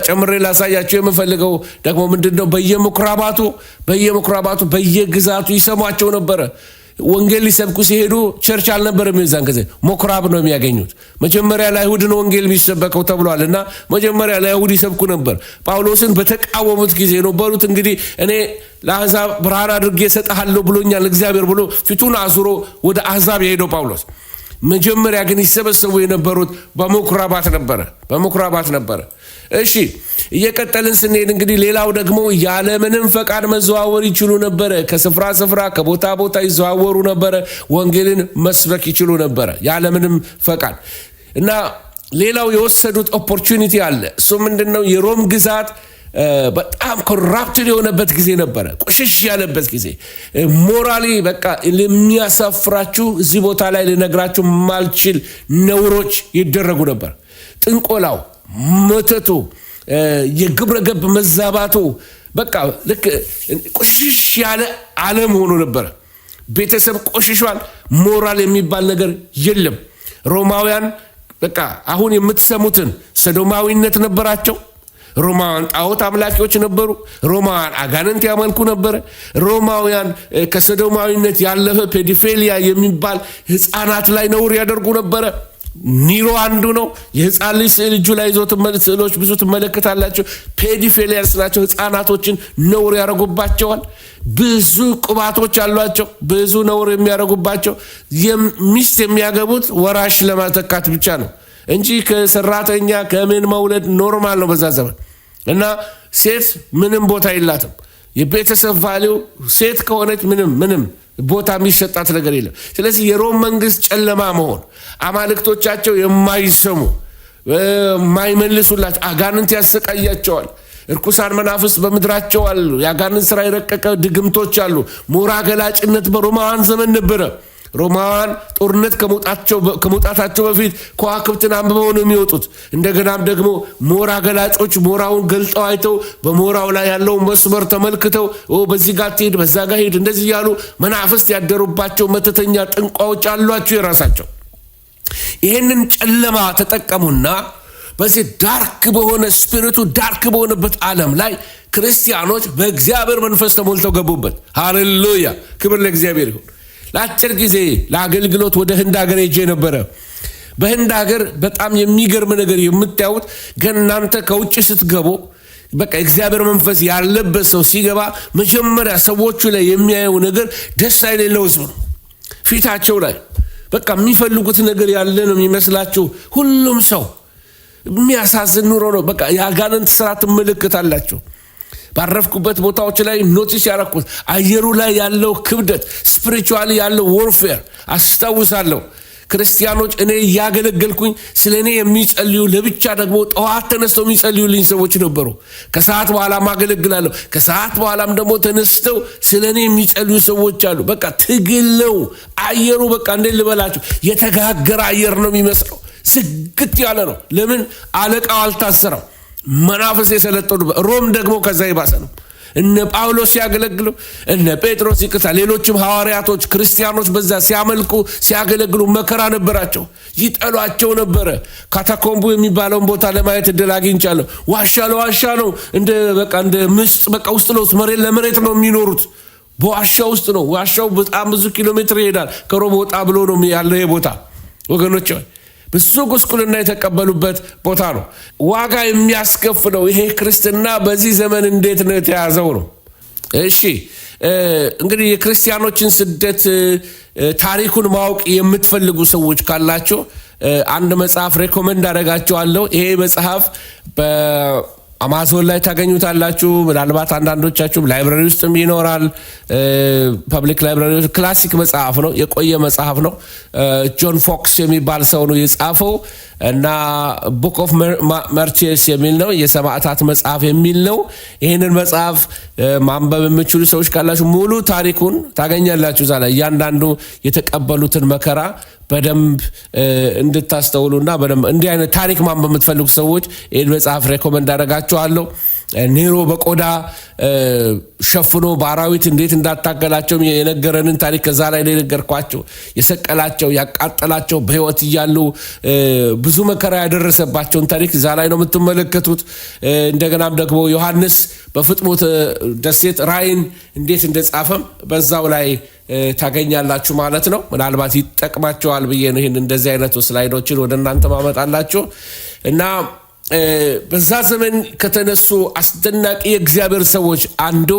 ጨምሬ ላሳያቸው የምፈልገው ደግሞ ምንድነው በየምኩራባቱ በየግዛቱ ይሰሟቸው ነበር ወንጌል ሊሰብኩ ሲሄዱ ቸርች አልነበረም የዛን ጊዜ ምኩራብ ነው የሚያገኙት መጀመሪያ ለአይሁድ ነው ወንጌል የሚሰበከው ተብሏልና መጀመሪያ ለአይሁድ ይሰብኩ ነበር ጳውሎስን በተቃወሙት ጊዜ ነው በሉት እንግዲህ እኔ ለአሕዛብ ብርሃን አድርጌ እሰጥሃለሁ ብሎኛል እግዚአብሔር ብሎ ፊቱን አዙሮ ወደ አሕዛብ የሄደው ጳውሎስ መጀመሪያ ግን ይሰበሰቡ የነበሩት በምኩራባት ነበረ እሺ እየቀጠልን ስንሄድ እንግዲህ ሌላው ደግሞ ያለምንም ፈቃድ መዘዋወር ይችሉ ነበር ከስፍራ ስፍራ ከቦታ ቦታ ይዘዋወሩ ነበር ወንጌልን መስበክ ይችሉ ነበር ያለምንም ፈቃድ እና ሌላው የወሰዱት ኦፖርቹኒቲ አለ እሱ ምንድነው የሮም ግዛት በጣም ኮራፕትድ የሆነበት ጊዜ ነበር ቆሽሽ ያለበት ጊዜ ሞራሊ በቃ ለሚያሳፍራችሁ እዚህ ቦታ ላይ ለነግራችሁ ማልችል ነውሮች ይደረጉ ነበር ጥንቆላው መተቱ የግብረገብ መዛባቱ በቃ ልክ ቆሽሽ ያለ ዓለም ሆኖ ነበር ቤተሰብ ቆሽሿል ሞራል የሚባል ነገር የለም ሮማውያን በቃ አሁን የምትሰሙትን ሰዶማዊነት ነበራቸው ሮማውያን ጣዖት አምላኪዎች ነበሩ ሮማውያን አጋንንት ያመልኩ ነበር ሮማውያን ከሰዶማዊነት ያለፈ ፔዶፊሊያ የሚባል ህፃናት ላይ ነውር ያደርጉ ነበር ኒሮ አንዱ ነው የህፃን ልጅ ስዕል እጁ ላይ ይዞት ስዕሎች ብዙ ትመለከታላችሁ ፔዶፊሊያስ ናቸው ህፃናቶችን ነውር ያደርጉባቸዋል ብዙ ቁባቶች አሏቸው ብዙ ነውር የሚያደርጉባቸው ሚስት የሚያገቡት ወራሽ ለማተካት ብቻ ነው እንጂ ከሰራተኛ ከምን መውለድ ኖርማል ነው በዛ ዘመን እና ሴት ምንም ቦታ የላትም የቤተሰብ ቫልዩ ሴት ከሆነች ምንም ቦታ የሚሰጣት ነገር የለም ስለዚህ የሮም መንግስት ጨለማ መሆን አማልክቶቻቸው የማይሰሙ የማይመልሱላቸው አጋንንት ያሰቃያቸዋል እርኩሳን መናፍስት በመድራቸው አሉ ያጋንንት ስራ የረቀቀ ድግምቶች አሉ ሞራ ገላጭነት በሮማውያን ዘመን ነበረ ሮማውያን ጦርነት ከመውጣታቸው በፊት ከዋክብትን አንብበው ነው የሚወጡት እንደገናም ደግሞ ሞራ ገላጮች ሞራውን ገልጠው አይተው በሞራው ላይ ያለው መስመር ተመልክተው በዚህ ጋር ትሄድ በዛ ጋር ሄድ እንደዚህ ያሉ መናፍስት ያደሩባቸው መተተኛ ጥንቋዎች አሏቸው የራሳቸው ይሄንን ጨለማ ተጠቀሙና በዚህ ዳርክ በሆነ ስፒሪቱ ዳርክ በሆነበት ዓለም ላይ ክርስቲያኖች በእግዚአብሔር መንፈስ ተሞልተው ገቡበት ሃሌሉያ ክብር ለእግዚአብሔር ይሁን ለአጭር ጊዜ ለአገልግሎት ወደ ህንድ ሀገር ሄጄ ነበር በህንድ ሀገር በጣም የሚገርም ነገር የምታዩት ግን እናንተ ከውጭ ስትገቡ በቃ እግዚአብሔር መንፈስ ያለበት ሰው ሲገባ መጀመሪያ ሰዎቹ ላይ የሚያየው ነገር ደስታ የሌለው ሰው ነው ፊታቸው ላይ በቃ የሚፈልጉት ነገር ያለ ነው የሚመስላችሁ ሁሉም ሰው የሚያሳዝን ኑሮ ነው በቃ ያጋንንት ስራ ትመለከታላችሁ ባረፍኩበት ቦታዎች ላይ ኖቲስ ያረኩት አየሩ ላይ ያለው ክብደት ስፒሪቹዋሊ ያለው warfare አስተውሳለሁ ክርስቲያኖች እኔ ያገለገልኩኝ ስለኔ የሚጸልዩ ለብቻ ደግሞ ጠዋት ተነስተው የሚጸልዩልኝ ሰዎች ነበሩ ከሰዓት በኋላ ማገለግላለሁ ከሰዓት በኋላም ደግሞ ተነስተው ስለኔ የሚጸልዩ ሰዎች አሉ በቃ ትግል ነው አየሩ በቃ እንዴት ልበላችሁ የተጋገረ አየር ነው የሚመስለው ዝግት ያለ ነው ለምን አለቃው አልታሰረም መናፍስ የሰለጠኑ ሮም ደግሞ ከዛ ይባሰ ነው እነ ጳውሎስ ሲያገለግሉ እነ ጴጥሮስ ይቅታ ሌሎችም ሐዋርያቶች ክርስቲያኖች በዛ ሲያመልኩ ሲያገለግሉ መከራ ነበራቸው ይጠሏቸው ነበር ካታኮምቡ የሚባለውን ቦታ ለማየት እድል አግኝቻለሁ ዋሻ ነው እንደ ምስጥ በቃ ውስጥ ነው መሬት ለመሬት ነው የሚኖሩት በዋሻ ውስጥ ነው ዋሻው በጣም ብዙ ኪሎ ሜትር ይሄዳል ከሮም ወጣ ብሎ ነው ያለው የቦታ ወገኖች ብዙ ጉስቁልና የተቀበሉበት ቦታ ነው ዋጋ የሚያስከፍለው ይሄ ክርስትና በዚህ ዘመን እንዴት ነው የተያዘው ነው እሺ እንግዲህ የክርስቲያኖችን ስደት ታሪኩን ማወቅ የምትፈልጉ ሰዎች ካላችሁ አንድ መጽሐፍ ሬኮመንድ አደርጋችኋለሁ። ይሄ መጽሐፍ በአማዞን ላይ ታገኙታላችሁ። ምናልባት አንዳንዶቻችሁ ላይብራሪ ውስጥም ይኖራል። ፐብሊክ ላይብራሪ ክላሲክ መጽሐፍ ነው፣ የቆየ መጽሐፍ ነው። ጆን ፎክስ የሚባል ሰው ነው የጻፈው እና ቡክ ኦፍ ማርቲርስ የሚል ነው፣ የሰማዕታት መጽሐፍ የሚል ነው። ይህንን መጽሐፍ ማንበብ የምችሉ ሰዎች ካላችሁ ሙሉ ታሪኩን ታገኛላችሁ። እዛ ላይ እያንዳንዱ የተቀበሉትን መከራ በደንብ እንድታስተውሉና በደንብ እንዲህ አይነት ታሪክ ማንበብ የምትፈልጉ ሰዎች ይህን መጽሐፍ ሬኮመንድ አደርጋችኋለሁ። ኔሮ በቆዳ ሸፍኖ በአራዊት እንዴት እንዳታገላቸው የነገረንን ታሪክ ከዛ ላይ የነገርኳቸው። የሰቀላቸው፣ ያቃጠላቸው፣ በህይወት እያሉ ብዙ መከራ ያደረሰባቸውን ታሪክ እዛ ላይ ነው የምትመለከቱት። እንደገናም ደግሞ ዮሐንስ በፍጥሞ ደሴት ራእይን እንዴት እንደጻፈም በዛው ላይ ታገኛላችሁ ማለት ነው። ምናልባት ይጠቅማቸዋል ብዬ ነው ይህን እንደዚህ አይነቱ ስላይዶችን ወደ እናንተ ማመጣላችሁ እና በዛ ዘመን ከተነሱ አስደናቂ የእግዚአብሔር ሰዎች አንዱ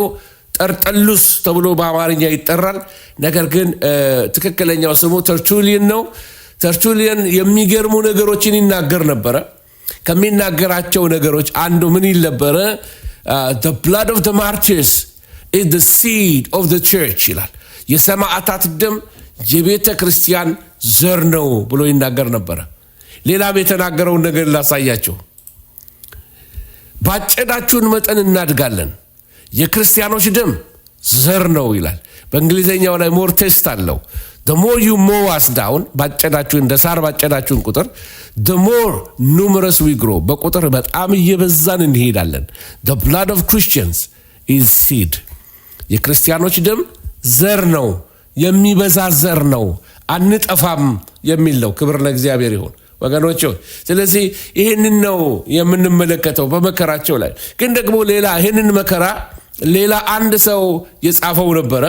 ጠርጠሉስ ተብሎ በአማርኛ ይጠራል። ነገር ግን ትክክለኛው ስሙ ተርቱሊየን ነው። ተርቱሊየን የሚገርሙ ነገሮችን ይናገር ነበረ። ከሚናገራቸው ነገሮች አንዱ ምን ይል ነበረ? the blood of the martyrs is the seed of the church ይላል። የሰማዕታት ደም የቤተ ክርስቲያን ዘር ነው ብሎ ይናገር ነበረ። ሌላም የተናገረውን ነገር ላሳያቸው። ባጨዳችሁን መጠን እናድጋለን፣ የክርስቲያኖች ደም ዘር ነው ይላል። በእንግሊዘኛው ላይ ሞር ቴስት አለው። the more you mow us down ባጨዳችሁን እንደ ሳር ባጨዳችሁን ቁጥር the more numerous we grow በቁጥር በጣም እየበዛን እንሄዳለን። the blood of Christians is seed የክርስቲያኖች ደም ዘር ነው፣ የሚበዛ ዘር ነው፣ አንጠፋም የሚል ነው። ክብር ለእግዚአብሔር ይሁን ወገኖች። ስለዚህ ይህንን ነው የምንመለከተው በመከራቸው ላይ። ግን ደግሞ ሌላ ይህንን መከራ ሌላ አንድ ሰው የጻፈው ነበረ።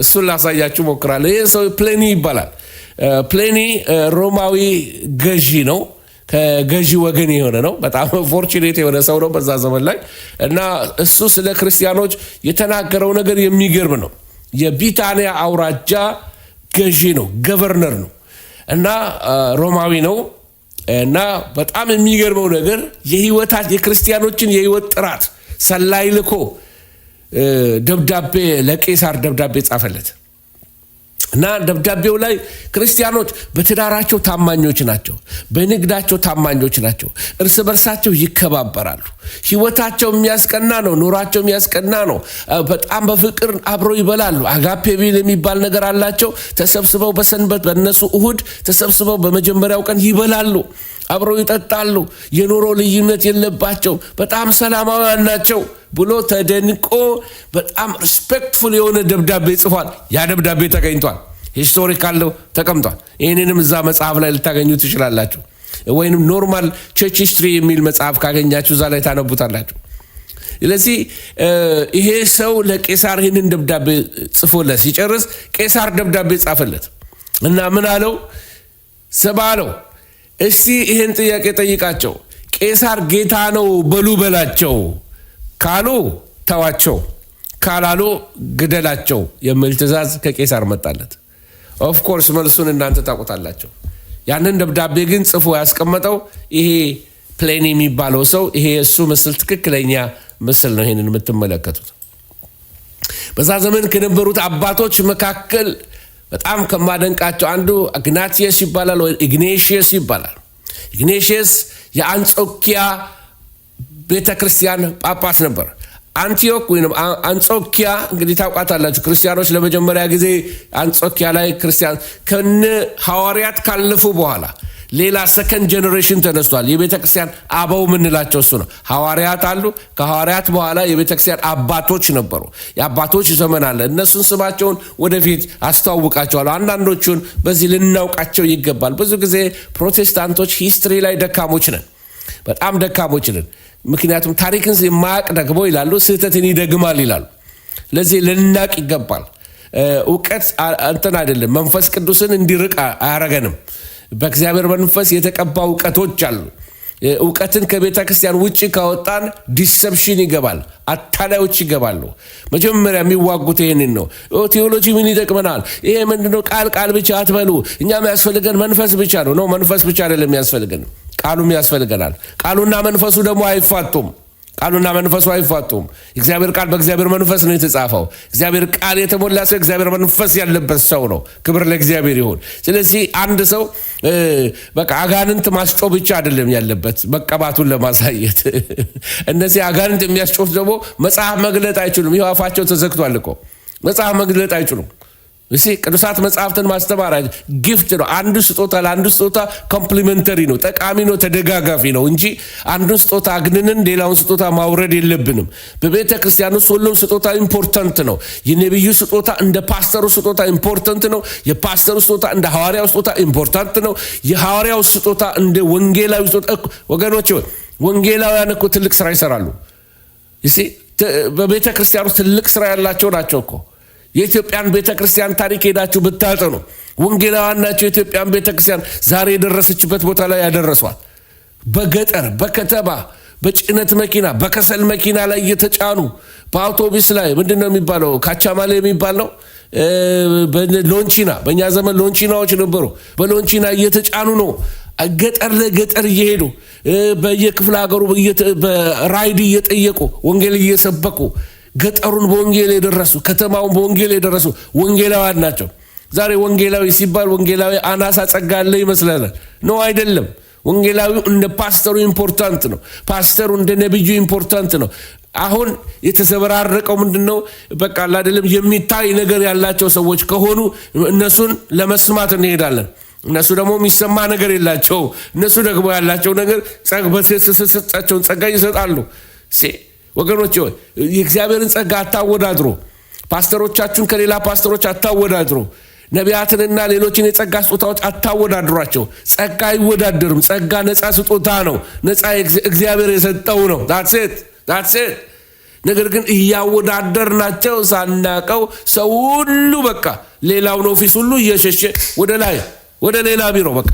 እሱን ላሳያችሁ ሞክራለሁ። ይህ ሰው ፕሌኒ ይባላል። ፕሌኒ ሮማዊ ገዢ ነው፣ ከገዢ ወገን የሆነ ነው። በጣም ፎርቹኔት የሆነ ሰው ነው በዛ ዘመን ላይ እና እሱ ስለ ክርስቲያኖች የተናገረው ነገር የሚገርም ነው። የቢታንያ አውራጃ ገዢ ነው፣ ገቨርነር ነው እና ሮማዊ ነው እና በጣም የሚገርመው ነገር የክርስቲያኖችን የህይወት ጥራት ሰላይ ልኮ ደብዳቤ ለቄሳር ደብዳቤ ጻፈለት እና ደብዳቤው ላይ ክርስቲያኖች በትዳራቸው ታማኞች ናቸው፣ በንግዳቸው ታማኞች ናቸው፣ እርስ በርሳቸው ይከባበራሉ፣ ህይወታቸው የሚያስቀና ነው፣ ኑሯቸው የሚያስቀና ነው፣ በጣም በፍቅር አብረው ይበላሉ። አጋፔ ቢል የሚባል ነገር አላቸው። ተሰብስበው በሰንበት በእነሱ እሁድ ተሰብስበው በመጀመሪያው ቀን ይበላሉ፣ አብረው ይጠጣሉ፣ የኑሮ ልዩነት የለባቸው፣ በጣም ሰላማውያን ናቸው ብሎ ተደንቆ በጣም ሪስፔክትፉል የሆነ ደብዳቤ ጽፏል። ያ ደብዳቤ ተገኝቷል፣ ሂስቶሪካል ነው፣ ተቀምጧል። ይህንንም እዛ መጽሐፍ ላይ ልታገኙ ትችላላችሁ። ወይንም ኖርማል ቸርች ሂስትሪ የሚል መጽሐፍ ካገኛችሁ እዛ ላይ ታነቡታላችሁ። ስለዚህ ይሄ ሰው ለቄሳር ይህንን ደብዳቤ ጽፎለት ሲጨርስ ቄሳር ደብዳቤ ጻፈለት እና ምን አለው? ስማ አለው፣ እስቲ ይህን ጥያቄ ጠይቃቸው፣ ቄሳር ጌታ ነው በሉ በላቸው፣ ካሉ ተዋቸው፣ ካላሉ ግደላቸው የሚል ትእዛዝ ከቄሳር መጣለት። ኦፍኮርስ መልሱን እናንተ ታውቁታላችሁ። ያንን ደብዳቤ ግን ጽፎ ያስቀመጠው ይሄ ፕሌኒ የሚባለው ሰው፣ ይሄ እሱ ምስል ትክክለኛ ምስል ነው። ይሄንን የምትመለከቱት በዛ ዘመን ከነበሩት አባቶች መካከል በጣም ከማደንቃቸው አንዱ ኢግናቲየስ ይባላል ወይ ኢግኔሽየስ ይባላል። ኢግኔሽየስ የአንጾኪያ ቤተክርስቲያን ጳጳስ ነበር። አንቲዮክ ወይም አንጾኪያ እንግዲህ ታውቃታላችሁ። ክርስቲያኖች ለመጀመሪያ ጊዜ አንጾኪያ ላይ ክርስቲያን ከነ ሐዋርያት ካለፉ በኋላ ሌላ ሰከንድ ጄኔሬሽን ተነስቷል። የቤተክርስቲያን አበው ምንላቸው እሱ ነው። ሐዋርያት አሉ። ከሐዋርያት በኋላ የቤተክርስቲያን አባቶች ነበሩ። የአባቶች ዘመን አለ። እነሱን ስማቸውን ወደፊት አስተዋውቃቸዋለሁ። አንዳንዶቹን በዚህ ልናውቃቸው ይገባል። ብዙ ጊዜ ፕሮቴስታንቶች ሂስትሪ ላይ ደካሞች ነን፣ በጣም ደካሞች ነን። ምክንያቱም ታሪክን የማያውቅ ደግሞ ይላሉ ስህተትን ይደግማል ይላሉ። ለዚህ ልናቅ ይገባል። እውቀት እንትን አይደለም፣ መንፈስ ቅዱስን እንዲርቅ አያረገንም። በእግዚአብሔር መንፈስ የተቀባ እውቀቶች አሉ። እውቀትን ከቤተ ክርስቲያን ውጪ ካወጣን ዲሰፕሽን ይገባል፣ አታላዮች ይገባሉ። መጀመሪያ የሚዋጉት ይሄንን ነው። ቴዎሎጂ ምን ይጠቅመናል? ይሄ ምንድነው? ቃል ብቻ አትበሉ። እኛ የሚያስፈልገን መንፈስ ብቻ ነው። መንፈስ ብቻ አይደለም የሚያስፈልገን፣ ቃሉም ያስፈልገናል። ቃሉና መንፈሱ ደግሞ አይፋቱም። ቃሉና መንፈሱ አይፋቱም። እግዚአብሔር ቃል በእግዚአብሔር መንፈስ ነው የተጻፈው። እግዚአብሔር ቃል የተሞላ ሰው እግዚአብሔር መንፈስ ያለበት ሰው ነው። ክብር ለእግዚአብሔር ይሁን። ስለዚህ አንድ ሰው በቃ አጋንንት ማስጮህ ብቻ አይደለም ያለበት መቀባቱን ለማሳየት። እነዚህ አጋንንት የሚያስጮህ ደግሞ መጽሐፍ መግለጥ አይችሉም። ይኸው አፋቸው ተዘግቷል እኮ መጽሐፍ መግለጥ አይችሉም። እሺ ቅዱሳት መጽሐፍትን ማስተማር ጊፍት ነው። አንዱ ስጦታ ለአንዱ ስጦታ ኮምፕሊመንተሪ ነው፣ ጠቃሚ ነው፣ ተደጋጋፊ ነው እንጂ አንዱን ስጦታ አግንነን ሌላውን ስጦታ ማውረድ የለብንም። በቤተ ክርስቲያን ውስጥ ሁሉም ስጦታ ኢምፖርታንት ነው። የነቢዩ ስጦታ እንደ ፓስተሩ ስጦታ ኢምፖርታንት ነው። የፓስተሩ ስጦታ እንደ ሐዋርያው ስጦታ ኢምፖርታንት ነው። የሐዋርያው ስጦታ እንደ ወንጌላዊ ስጦታ። ወገኖች ወንጌላውያን እኮ ትልቅ ስራ ይሰራሉ። እሺ በቤተ ክርስቲያን ውስጥ ትልቅ ስራ ያላቸው ናቸው እኮ። የኢትዮጵያን ቤተክርስቲያን ታሪክ ሄዳችሁ ብታጠኑ ወንጌላውያን ናቸው። የኢትዮጵያን ቤተክርስቲያን ዛሬ የደረሰችበት ቦታ ላይ ያደረሷል። በገጠር በከተማ በጭነት መኪና በከሰል መኪና ላይ እየተጫኑ በአውቶቡስ ላይ ምንድነው የሚባለው ካቻማሌ የሚባለው በሎንቺና፣ በእኛ ዘመን ሎንቺናዎች ነበሩ። በሎንቺና እየተጫኑ ነው ገጠር ለገጠር እየሄዱ በየክፍለ ሀገሩ በራይድ እየጠየቁ ወንጌል እየሰበኩ ገጠሩን በወንጌል የደረሱ ከተማውን በወንጌል የደረሱ ወንጌላውያን ናቸው። ዛሬ ወንጌላዊ ሲባል ወንጌላዊ አናሳ ጸጋ ያለ ይመስላል። ነው አይደለም። ወንጌላዊው እንደ ፓስተሩ ኢምፖርታንት ነው። ፓስተሩ እንደ ነብዩ ኢምፖርታንት ነው። አሁን የተዘበራረቀው ምንድነው? በቃ አይደለም የሚታይ ነገር ያላቸው ሰዎች ከሆኑ እነሱን ለመስማት እንሄዳለን። እነሱ ደግሞ የሚሰማ ነገር የላቸው። እነሱ ደግሞ ያላቸው ነገር በተሰጣቸውን ጸጋ ይሰጣሉ። ወገኖች ሆይ የእግዚአብሔርን ጸጋ አታወዳድሩ። ፓስተሮቻችሁን ከሌላ ፓስተሮች አታወዳድሩ። ነቢያትንና ሌሎችን የጸጋ ስጦታዎች አታወዳድሯቸው። ጸጋ አይወዳደርም። ጸጋ ነፃ ስጦታ ነው። ነፃ እግዚአብሔር የሰጠው ነው። that's it። ነገር ግን እያወዳደርናቸው ሳናቀው ሰው ሁሉ በቃ ሌላውን ኦፊስ ሁሉ እየሸሸ ወደ ሌላ ቢሮ በቃ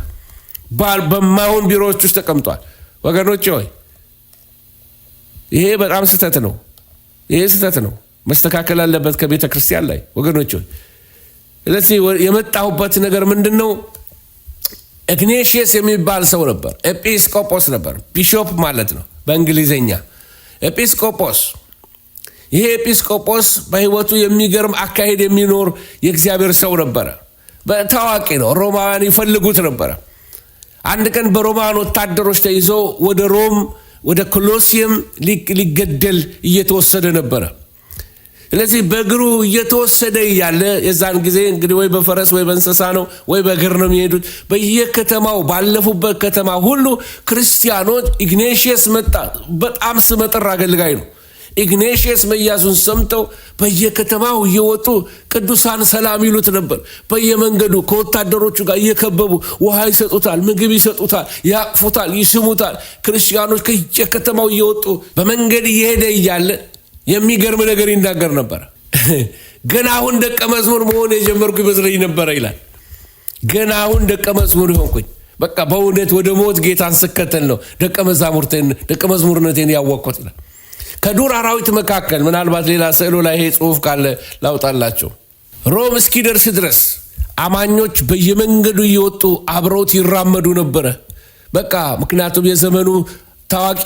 በማይሆን ቢሮዎች ውስጥ ተቀምጧል። ወገኖች ሆይ ይሄ በጣም ስህተት ነው። ይሄ ስህተት ነው። መስተካከል አለበት ከቤተ ክርስቲያን ላይ ወገኖች ሆይ። ስለዚህ የመጣሁበት ነገር ምንድነው? ኢግኔሽየስ የሚባል ሰው ነበር። ኤጲስቆጶስ ነበር። ቢሾፕ ማለት ነው በእንግሊዘኛ ኤጲስቆጶስ። ይሄ ኤጲስቆጶስ በህይወቱ የሚገርም አካሄድ የሚኖር የእግዚአብሔር ሰው ነበረ። በታዋቂ ነው። ሮማውያን ይፈልጉት ነበረ። አንድ ቀን በሮማን ወታደሮች ተይዞ ወደ ኮሎሲየም ሊገደል እየተወሰደ ነበረ። ስለዚህ በእግሩ እየተወሰደ እያለ የዛን ጊዜ እንግዲህ ወይ በፈረስ ወይ በእንስሳ ነው ወይ በእግር ነው የሚሄዱት። በየከተማው ባለፉበት ከተማ ሁሉ ክርስቲያኖች ኢግኔሽየስ መጣ። በጣም ስመጥር አገልጋይ ነው። ኢግኔሽየስ መያዙን ሰምተው በየከተማው እየወጡ ቅዱሳን ሰላም ይሉት ነበር። በየመንገዱ ከወታደሮቹ ጋር እየከበቡ ውሃ ይሰጡታል፣ ምግብ ይሰጡታል፣ ያቅፉታል፣ ይስሙታል። ክርስቲያኖች ከየከተማው እየወጡ በመንገድ እየሄደ እያለ የሚገርም ነገር ይናገር ነበር። ገና አሁን ደቀ መዝሙር መሆን የጀመርኩ ይመስለኝ ነበረ ይላል። ገና አሁን ደቀ መዝሙር ሆንኩኝ። በቃ በእውነት ወደ ሞት ጌታን ስከተል ነው ደቀ መዝሙርነቴን ያወቅኩት ይላል። ከዱር አራዊት መካከል ምናልባት ሌላ ስዕሉ ላይ ይሄ ጽሑፍ ካለ ላውጣላቸው። ሮም እስኪደርስ ድረስ አማኞች በየመንገዱ እየወጡ አብረውት ይራመዱ ነበረ። በቃ ምክንያቱም የዘመኑ ታዋቂ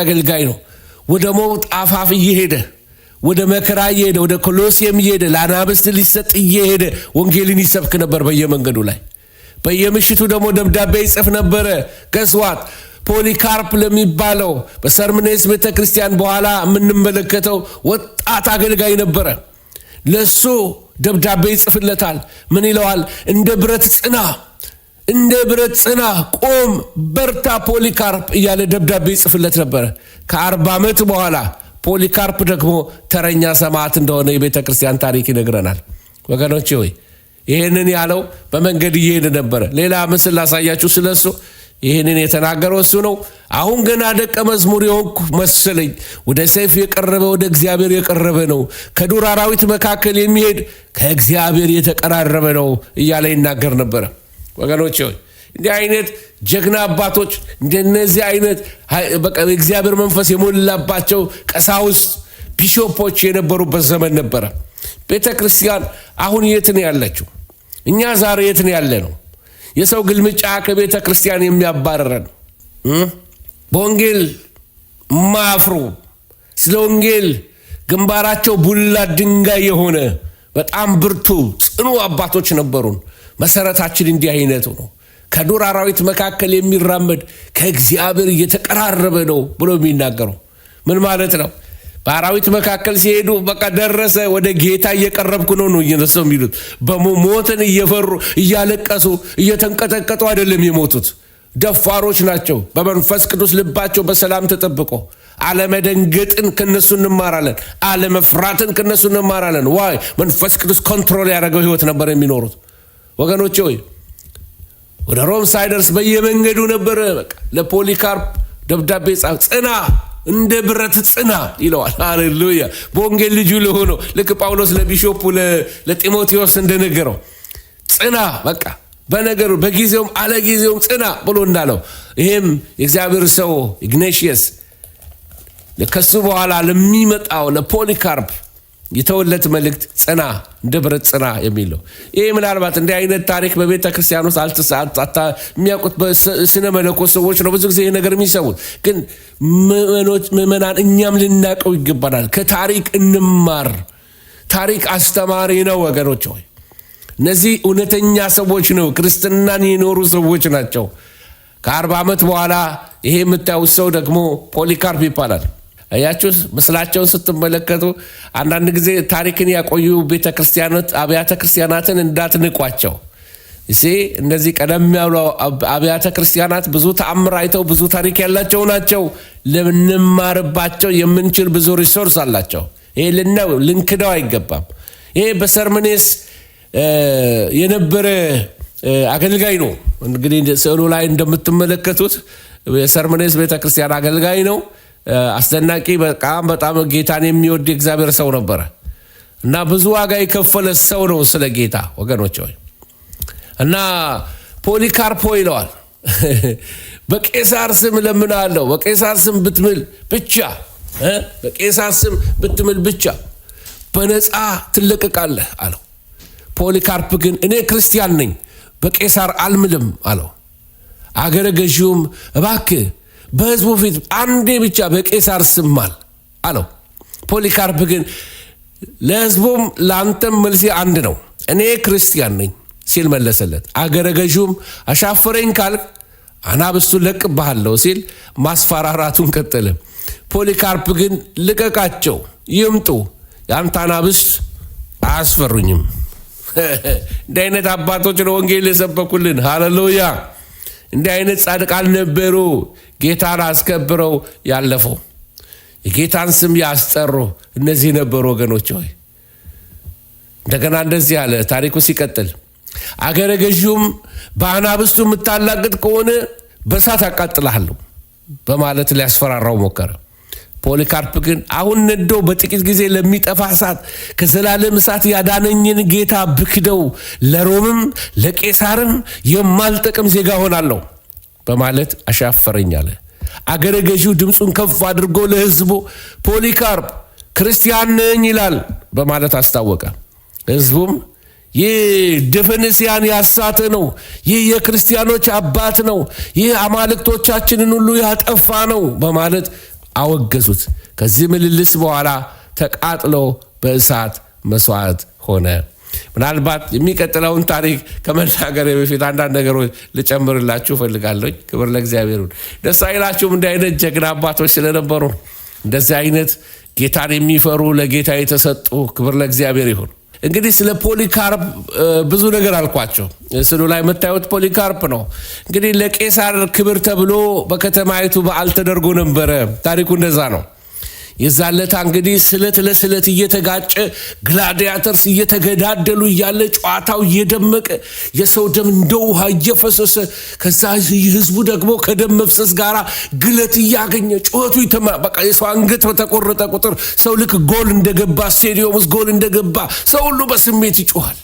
አገልጋይ ነው። ወደ ሞት አፋፍ እየሄደ ወደ መከራ እየሄደ ወደ ኮሎሲየም እየሄደ ለአናብስት ሊሰጥ እየሄደ ወንጌልን ይሰብክ ነበር በየመንገዱ ላይ። በየምሽቱ ደግሞ ደብዳቤ ይጽፍ ነበረ። ገስዋት ፖሊካርፕ ለሚባለው በሰርምኔስ ቤተክርስቲያን በኋላ የምንመለከተው ወጣት አገልጋይ ነበረ። ለሱ ደብዳቤ ይጽፍለታል። ምን ይለዋል? እንደ ብረት ጽና፣ ቆም፣ በርታ ፖሊካርፕ እያለ ደብዳቤ ይጽፍለት ነበረ። ከ40 ዓመት በኋላ ፖሊካርፕ ደግሞ ተረኛ ሰማዕት እንደሆነ የቤተክርስቲያን ታሪክ ይነግረናል። ወገኖቼ ሆይ ይህንን ያለው በመንገድ እየሄደ ነበረ። ሌላ ምስል ላሳያችሁ ስለሱ። ይህንን የተናገረው እሱ ነው። አሁን ገና ደቀ መዝሙር የሆንኩ መሰለኝ። ወደ ሰይፍ የቀረበ ወደ እግዚአብሔር የቀረበ ነው። ከዱር አራዊት መካከል የሚሄድ ከእግዚአብሔር የተቀራረበ ነው እያለ ይናገር ነበረ። ወገኖቼ ሆይ እንዲህ አይነት ጀግና አባቶች እንደነዚህ አይነት በቃ እግዚአብሔር መንፈስ የሞላባቸው ቀሳውስት ቢሾፖች የነበሩበት ዘመን ነበረ። ቤተክርስቲያን አሁን የት ነው ያለችው? እኛ ዛሬ የት ነው ያለነው? የሰው ግልምጫ ከቤተክርስቲያን የሚያባረረን በወንጌል ማፍሩ ስለ ወንጌል ግንባራቸው ቡላ ድንጋይ የሆነ በጣም ብርቱ ጽኑ አባቶች ነበሩን። መሰረታችን እንዲህ አይነቱ ነው። ከዱር አራዊት መካከል የሚራመድ ከእግዚአብሔር እየተቀራረበ ነው ብሎ የሚናገረው ምን ማለት ነው? በአራዊት መካከል ሲሄዱ በቃ ደረሰ ወደ ጌታ እየቀረብኩ ነው እየነሱ የሚሉት። በሞትን እየፈሩ እያለቀሱ እየተንቀጠቀጡ አይደለም የሞቱት። ደፋሮች ናቸው። በመንፈስ ቅዱስ ልባቸው በሰላም ተጠብቆ አለመደንገጥን ከነሱ እንማራለን። አለመፍራትን ከነሱ እንማራለን። ዋይ መንፈስ ቅዱስ ኮንትሮል ያደረገው ህይወት ነበር የሚኖሩት። ወገኖቼ ሆይ ወደ ሮም ሳይደርስ በየመንገዱ ነበር በቃ ለፖሊካርፕ ደብዳቤ ጻፍ። ጽና እንደ ብረት ጽና ይለዋል። ሃሌሉያ። በወንጌል ልጁ ለሆነው ልክ ጳውሎስ ለቢሾፑ ለጢሞቴዎስ እንደነገረው ጽና በቃ በነገሩ በጊዜውም አለጊዜውም ጽና ብሎ እንዳለው ይሄም የእግዚአብሔር ሰው ኢግናቲየስ ከሱ በኋላ ለሚመጣው ለፖሊካርፕ የተወለት መልእክት ጽና እንደ ብረት ጽና የሚለው ይሄ ምናልባት እንዲህ አይነት ታሪክ በቤተ ክርስቲያን ውስጥ የሚያውቁት በስነ መለኮት ሰዎች ነው ብዙ ጊዜ ይሄ ነገር የሚሰሙት። ግን ምዕመናን እኛም ልናቀው ይገባናል። ከታሪክ እንማር። ታሪክ አስተማሪ ነው ወገኖች ሆይ። እነዚህ እውነተኛ ሰዎች ነው፣ ክርስትናን የኖሩ ሰዎች ናቸው። ከ40 ዓመት በኋላ ይሄ የምታዩት ሰው ደግሞ ፖሊካርፕ ይባላል። አያችሁ ምስላቸውን ስትመለከቱ አንዳንድ ጊዜ ታሪክን ያቆዩ ቤተክርስቲያናት አብያተ ክርስቲያናትን እንዳትንቋቸው። እሺ እነዚህ ቀደም ያሉ አብያተ ክርስቲያናት ብዙ ተአምር አይተው ብዙ ታሪክ ያላቸው ናቸው። ልንማርባቸው የምንችል ብዙ ሪሶርስ አላቸው። ይሄ ልንክደው አይገባም። ይሄ በሰርመኔስ የነበረ አገልጋይ ነው። እንግዲህ ስዕሉ ላይ እንደምትመለከቱት የሰርመኔስ ቤተክርስቲያን አገልጋይ ነው። አስደናቂ በጣም ጌታን የሚወድ እግዚአብሔር ሰው ነበረ እና ብዙ ዋጋ የከፈለ ሰው ነው ስለ ጌታ ወገኖች ሆይ። እና ፖሊካርፖ ይለዋል በቄሳር ስም ለምናለው፣ በቄሳር ስም ብትምል ብቻ በቄሳር ስም ብትምል ብቻ በነፃ ትለቀቃለህ አለው። ፖሊካርፕ ግን እኔ ክርስቲያን ነኝ በቄሳር አልምልም አለው። አገረ ገዢውም እባክህ በሕዝቡ ፊት አንዴ ብቻ በቄሳር ስም ማል አለው። ፖሊካርፕ ግን ለሕዝቡም ለአንተም መልሴ አንድ ነው፣ እኔ ክርስቲያን ነኝ ሲል መለሰለት። አገረ ገዢውም አሻፈረኝ ካልክ አናብስቱን ለቅብሃለሁ ሲል ማስፈራራቱን ቀጠለ። ፖሊካርፕ ግን ልቀቃቸው ይምጡ፣ የአንተ አናብስት አያስፈሩኝም። እንዲህ አይነት አባቶች ነው ወንጌል የሰበኩልን። ሃሌሉያ። እንዲህ አይነት ጻድቃን ነበሩ ጌታን አስከብረው ያለፈው የጌታን ስም ያስጠሩ እነዚህ ነበሩ ወገኖች ሆይ። እንደገና እንደዚህ አለ ታሪኩ ሲቀጥል፣ አገረ ገዢውም በአናብስቱ የምታላግጥ ከሆነ በእሳት አቃጥልሃለሁ በማለት ሊያስፈራራው ሞከረ። ፖሊካርፕ ግን አሁን ነዶ በጥቂት ጊዜ ለሚጠፋ እሳት ከዘላለም እሳት ያዳነኝን ጌታ ብክደው ለሮምም ለቄሳርም የማልጠቅም ዜጋ ሆናለሁ በማለት አሻፈረኝ አለ። አገረ ገዢው ድምፁን ከፍ አድርጎ ለሕዝቡ ፖሊካርፕ ክርስቲያን ነኝ ይላል በማለት አስታወቀ። ሕዝቡም ይህ ድፍንስያን ያሳተ ነው፣ ይህ የክርስቲያኖች አባት ነው፣ ይህ አማልክቶቻችንን ሁሉ ያጠፋ ነው በማለት አወገዙት። ከዚህ ምልልስ በኋላ ተቃጥሎ በእሳት መስዋዕት ሆነ። ምናልባት የሚቀጥለውን ታሪክ ከመናገር በፊት አንዳንድ ነገሮች ልጨምርላችሁ ፈልጋለሁ። ክብር ለእግዚአብሔር ይሁን። ደስ አይላችሁም? እንዲህ አይነት ጀግና አባቶች ስለነበሩ እንደዚህ አይነት ጌታን የሚፈሩ ለጌታ የተሰጡ። ክብር ለእግዚአብሔር ይሁን። እንግዲህ ስለ ፖሊካርፕ ብዙ ነገር አልኳቸው። ስሉ ላይ የምታዩት ፖሊካርፕ ነው። እንግዲህ ለቄሳር ክብር ተብሎ በከተማይቱ በዓል ተደርጎ ነበረ። ታሪኩ እንደዛ ነው። የዛለታ እንግዲህ ስለት ለስለት እየተጋጨ ግላዲያተርስ እየተገዳደሉ እያለ ጨዋታው እየደመቀ የሰው ደም እንደ ውሃ እየፈሰሰ ከዛ ህዝቡ ደግሞ ከደም መፍሰስ ጋር ግለት እያገኘ ጩኸቱ በቃ የሰው አንገት በተቆረጠ ቁጥር ሰው ልክ ጎል እንደገባ ስቴዲየም ውስጥ ጎል እንደገባ ሰው ሁሉ በስሜት ይጮሃል።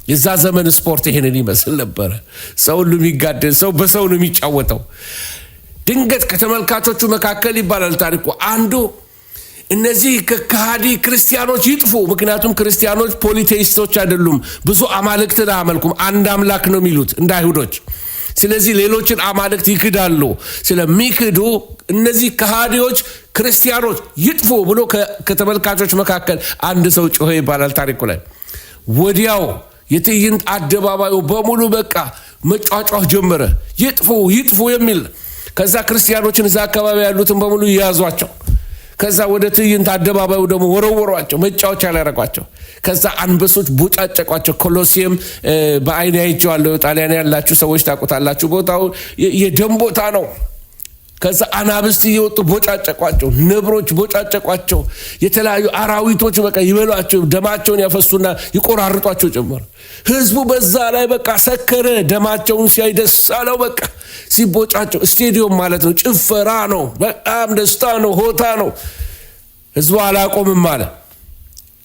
የዛ ዘመን ስፖርት ይሄንን ይመስል ነበር። ሰው ሁሉ የሚጋደል፣ ሰው በሰው ነው የሚጫወተው። ድንገት ከተመልካቾቹ መካከል ይባላል ታሪኩ አንዱ እነዚህ ከሃዲ ክርስቲያኖች ይጥፉ፣ ምክንያቱም ክርስቲያኖች ፖሊቴይስቶች አይደሉም፣ ብዙ አማልክትን አያመልኩም፣ አንድ አምላክ ነው የሚሉት እንደ አይሁዶች። ስለዚህ ሌሎችን አማልክት ይክዳሉ። ስለሚክዱ እነዚህ ከሃዲዎች ክርስቲያኖች ይጥፉ ብሎ ከተመልካቾች መካከል አንድ ሰው ጮኸ ይባላል ታሪኩ ላይ። ወዲያው የትዕይንት አደባባዩ በሙሉ በቃ መጫጫህ ጀመረ፣ ይጥፉ ይጥፉ የሚል። ከዛ ክርስቲያኖችን እዛ አካባቢ ያሉትን በሙሉ ይያዟቸው። ከዛ ወደ ትዕይንት አደባባዩ ደግሞ ወረወሯቸው፣ መጫወቻ ላይ ያረጓቸው። ከዛ አንበሶች ቦጫጨቋቸው። ኮሎሲየም በአይኔ አይቼዋለሁ። ጣሊያን ያላችሁ ሰዎች ታውቁታላችሁ። ቦታው የደም ቦታ ነው። ከዛ አናብስት እየወጡ ቦጫጨቋቸው፣ ነብሮች ቦጫጨቋቸው፣ የተለያዩ አራዊቶች በቃ ይበሏቸው፣ ደማቸውን ያፈሱና ይቆራርጧቸው ጀመሩ። ህዝቡ በዛ ላይ በቃ ሰከረ። ደማቸውን ሲያይ ደስ አለው። በቃ ሲቦጫቸው ስቴዲዮም ማለት ነው፣ ጭፈራ ነው፣ በጣም ደስታ ነው፣ ሆታ ነው። ህዝቡ አላቆምም አለ።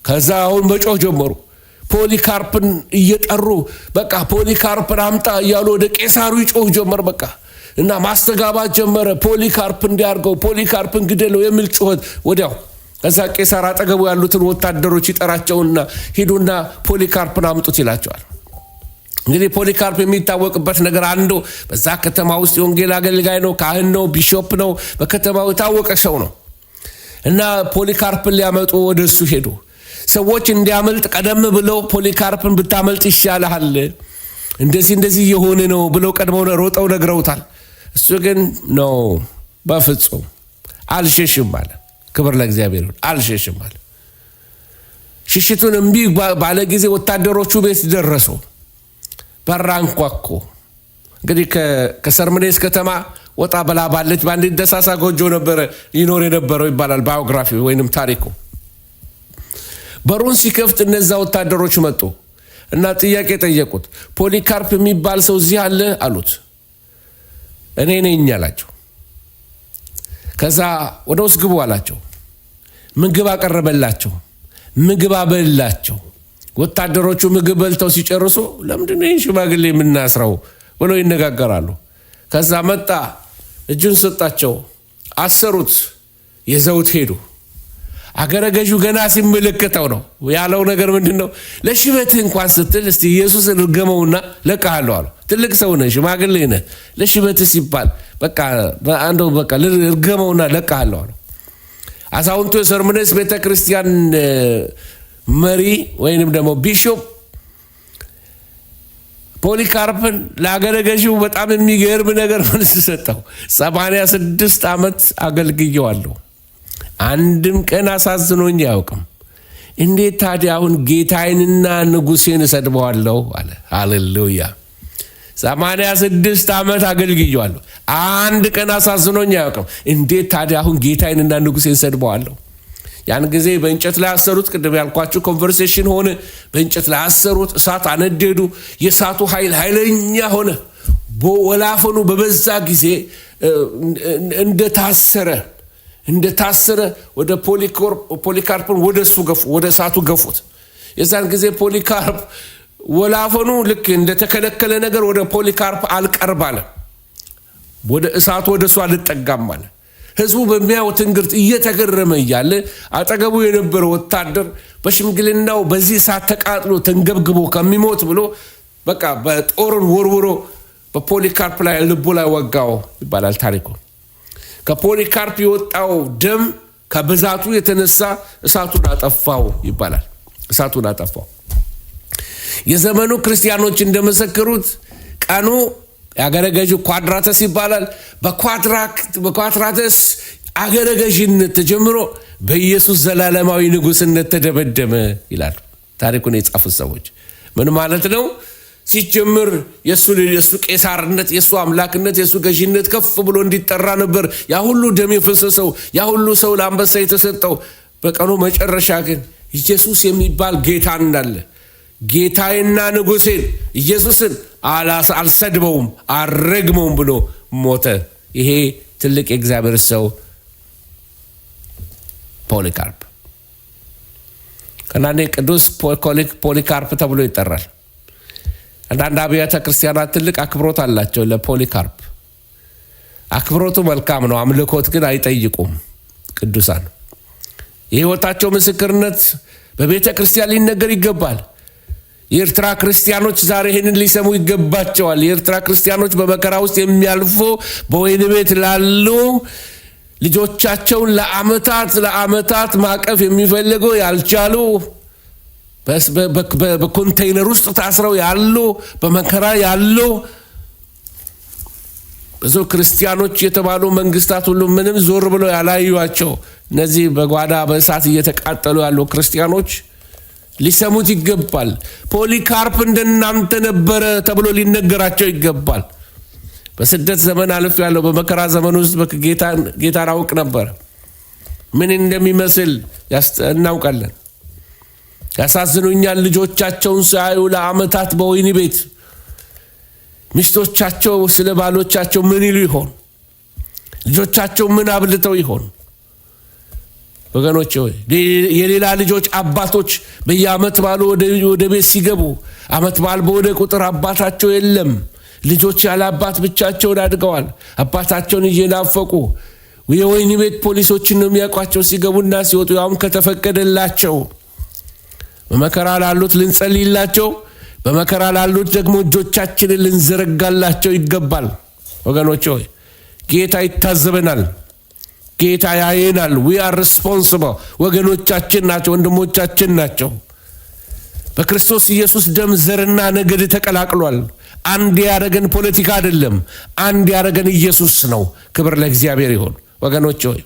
ከዛ አሁን መጮህ ጀመሩ። ፖሊካርፕን እየጠሩ በቃ ፖሊካርፕን አምጣ እያሉ ወደ ቄሳሩ ይጮህ ጀመር። በቃ እና ማስተጋባት ጀመረ። ፖሊካርፕ እንዲያርገው፣ ፖሊካርፕን ግደለው የሚል ጩኸት ወዲያው። ከዛ ቄሳር አጠገቡ ያሉትን ወታደሮች ይጠራቸውና ሂዱና ፖሊካርፕን አምጡት ይላቸዋል። እንግዲህ ፖሊካርፕ የሚታወቅበት ነገር አንዱ በዛ ከተማ ውስጥ የወንጌል አገልጋይ ነው፣ ካህን ነው፣ ቢሾፕ ነው፣ በከተማው የታወቀ ሰው ነው። እና ፖሊካርፕን ሊያመጡ ወደ እሱ ሄዱ። ሰዎች እንዲያመልጥ ቀደም ብለው ፖሊካርፕን ብታመልጥ ይሻልሃል፣ እንደዚህ የሆነ ነው ብለው ቀድመው ሮጠው ነግረውታል። እሱ ግን ነው በፍጹም አልሸሽም አለ። ክብር ለእግዚአብሔር ይሁን። አልሸሽም አለ። ሽሽቱን እምቢ ባለ ጊዜ ወታደሮቹ ቤት ደረሱ። በራ አንኳኩ። እንግዲህ ከሰርምኔስ ከተማ ወጣ ብላ ባለች በአንዲት ደሳሳ ጎጆ ነበረ ይኖር የነበረው ይባላል ባዮግራፊ ወይንም ታሪኩ። በሩን ሲከፍት እነዛ ወታደሮች መጡ እና ጥያቄ ጠየቁት። ፖሊካርፕ የሚባል ሰው እዚህ አለ አሉት። እኔ ነኝ አላቸው። ከዛ ወደ ውስጥ ግቡ አላቸው። ምግብ አቀረበላቸው፣ ምግብ አበላቸው። ወታደሮቹ ምግብ በልተው ሲጨርሱ ለምንድነው ይህን ሽማግሌ የምናስረው ብለው ይነጋገራሉ። ከዛ መጣ፣ እጁን ሰጣቸው፣ አሰሩት፣ ይዘውት ሄዱ። አገረ ገዡ ገና ሲመለከተው ነው ያለው ነገር ምንድነው? ለሽበትህ እንኳን ስትል እስቲ ኢየሱስን እርገመውና ለቀሃለሁ አለው። ትልቅ ሰው ነህ፣ ሽማግሌ ነህ፣ ለሽበትህ ሲባል በቃ አንዱ በቃ እርገመውና ለቀሃለሁ አለው። አዛውንቱ የሰርምኔስ ቤተክርስቲያን መሪ ወይንም ደግሞ ቢሾፕ ፖሊካርፕን ለአገረ ገዢው በጣም የሚገርም ነገር መልስ ሰጠው። 86 ዓመት አገልግየዋለሁ፣ አንድም ቀን አሳዝኖኝ አያውቅም። እንዴት ታዲያ አሁን ጌታዬንና ንጉሴን እሰድበዋለሁ አለ። ሃሌሉያ! 86 ዓመት አገልግየዋለሁ፣ አንድ ቀን አሳዝኖኝ አያውቅም። እንዴት ታዲያ አሁን ጌታዬንና ንጉሴን እሰድበዋለሁ? ያን ጊዜ በእንጨት ላይ አሰሩት። ቅድም ያልኳችሁ ኮንቨርሴሽን ሆነ። በእንጨት ላይ አሰሩት፣ እሳት አነደዱ። የእሳቱ ኃይል ኃይለኛ ሆነ። ወላፈኑ በበዛ ጊዜ እንደታሰረ ወደ ፖሊካርፕን ወደ እሳቱ ገፉት። የዛን ጊዜ ፖሊካርፕ ወላፈኑ ልክ እንደተከለከለ ነገር ወደ ፖሊካርፕ አልቀርብ አለ። ወደ እሳቱ ወደ እሱ አልጠጋም አለ። ህዝቡ በሚያየው ትንግርት እየተገረመ እያለ አጠገቡ የነበረ ወታደር በሽምግልናው በዚህ እሳት ተቃጥሎ ተንገብግቦ ከሚሞት ብሎ በቃ በጦርን ወርውሮ በፖሊካርፕ ላይ ልቡ ላይ ወጋው ይባላል ታሪኩ። ከፖሊካርፕ የወጣው ደም ከብዛቱ የተነሳ እሳቱን አጠፋው ይባላል። እሳቱን አጠፋው። የዘመኑ ክርስቲያኖች እንደመሰከሩት ቀኑ የአገረ ገዢ ኳድራተስ ይባላል። በኳድራተስ አገረ ገዢነት ተጀምሮ በኢየሱስ ዘላለማዊ ንጉስነት ተደመደመ ይላሉ ታሪኩን የጻፉት ሰዎች። ምን ማለት ነው? ሲጀምር የሱ ቄሳርነት፣ የሱ አምላክነት፣ የሱ ገዢነት ከፍ ብሎ እንዲጠራ ነበር ያ ሁሉ ደም የፈሰሰው፣ ያ ሁሉ ሰው ለአንበሳ የተሰጠው። በቀኑ መጨረሻ ግን ኢየሱስ የሚባል ጌታ እንዳለ ጌታዬና ንጉሴን ኢየሱስን አልሰድበውም አልረግመውም ብሎ ሞተ። ይሄ ትልቅ የእግዚአብሔር ሰው ፖሊካርፕ ከናኔ ቅዱስ ፖሊካርፕ ተብሎ ይጠራል። አንዳንድ አብያተ ክርስቲያናት ትልቅ አክብሮት አላቸው ለፖሊካርፕ። አክብሮቱ መልካም ነው፣ አምልኮት ግን አይጠይቁም። ቅዱሳን የሕይወታቸው ምስክርነት በቤተ ክርስቲያን ሊነገር ይገባል። የኤርትራ ክርስቲያኖች ዛሬ ይህንን ሊሰሙ ይገባቸዋል። የኤርትራ ክርስቲያኖች በመከራ ውስጥ የሚያልፉ በወህኒ ቤት ላሉ ልጆቻቸውን ለዓመታት ማቀፍ የሚፈልጉ ያልቻሉ በኮንቴይነር ውስጥ ታስረው ያሉ በመከራ ያሉ ብዙ ክርስቲያኖች የተባሉ መንግስታት ሁሉ ምንም ዞር ብለው ያላዩዋቸው እነዚህ በጓዳ በእሳት እየተቃጠሉ ያሉ ክርስቲያኖች ሊሰሙት ይገባል። ፖሊካርፕ እንደናንተ ነበረ ተብሎ ሊነገራቸው ይገባል። በስደት ዘመን አልፍ ያለው በመከራ ዘመን ውስጥ ጌታን አውቅ ነበር። ምን እንደሚመስል እናውቃለን። ያሳዝኑኛል። ልጆቻቸውን ሳያዩ ለዓመታት በወህኒ ቤት ሚስቶቻቸው ስለ ባሎቻቸው ምን ይሉ ይሆን? ልጆቻቸው ምን አብልተው ይሆን? ወገኖች ሆይ የሌላ ልጆች አባቶች በየዓመት በዓሉ ወደ ቤት ሲገቡ ዓመት በዓል በወደ ቁጥር አባታቸው የለም። ልጆች ያለ አባት ብቻቸውን አድገዋል። አባታቸውን እየናፈቁ የወህኒ ቤት ፖሊሶችን ነው የሚያውቋቸው ሲገቡና ሲወጡ፣ ያውም ከተፈቀደላቸው። በመከራ ላሉት ልንጸልይላቸው፣ በመከራ ላሉት ደግሞ እጆቻችንን ልንዘረጋላቸው ይገባል። ወገኖች ሆይ ጌታ ይታዘበናል፣ ጌታ ያየናል። we are responsible። ወገኖቻችን ናቸው፣ ወንድሞቻችን ናቸው። በክርስቶስ ኢየሱስ ደም ዘርና ነገድ ተቀላቅሏል። አንድ ያረገን ፖለቲካ አይደለም፣ አንድ ያረገን ኢየሱስ ነው። ክብር ለእግዚአብሔር ይሁን። ወገኖች ሆይ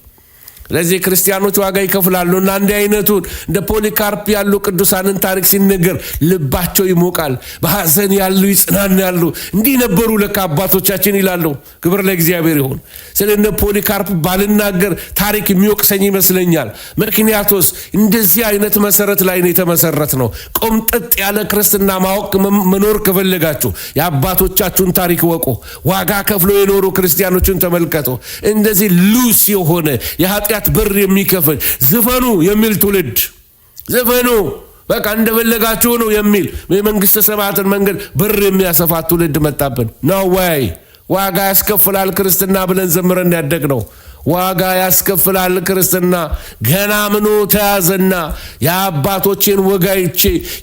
ለዚህ ክርስቲያኖች ዋጋ ይከፍላሉና እንዲህ አይነቱን እንደ ፖሊካርፕ ያሉ ቅዱሳንን ታሪክ ሲነገር ልባቸው ይሞቃል። በሐዘን ያሉ ይጽናናሉ። እንዲህ ነበሩ ለካ አባቶቻችን ይላሉ። ክብር ለእግዚአብሔር ይሁን። ስለነ ፖሊካርፕ ባልናገር ታሪክ የሚወቅሰኝ ይመስለኛል። ምክንያቱስ እንደዚህ አይነት መሰረት ላይ ነው የተመሰረት ነው። ቆምጠጥ ያለ ክርስትና ማወቅ መኖር ከፈለጋችሁ የአባቶቻችሁን ታሪክ ወቁ። ዋጋ ከፍሎ የኖሩ ክርስቲያኖችን ተመልከቱ። እንደዚህ ሉስ የሆነ የኃጢአት በር የሚከፍል ዝፈኑ የሚል ትውልድ፣ ዝፈኑ በቃ እንደፈለጋችሁ ነው የሚል የመንግስተ ሰማያትን መንገድ በር የሚያሰፋ ትውልድ መጣብን ነው ወይ? ዋጋ ያስከፍላል ክርስትና ብለን ዘምረን ያደግነው ዋጋ ያስከፍላል ክርስትና። ገና ምኑ ተያዘና የአባቶቼን ወጋይቼ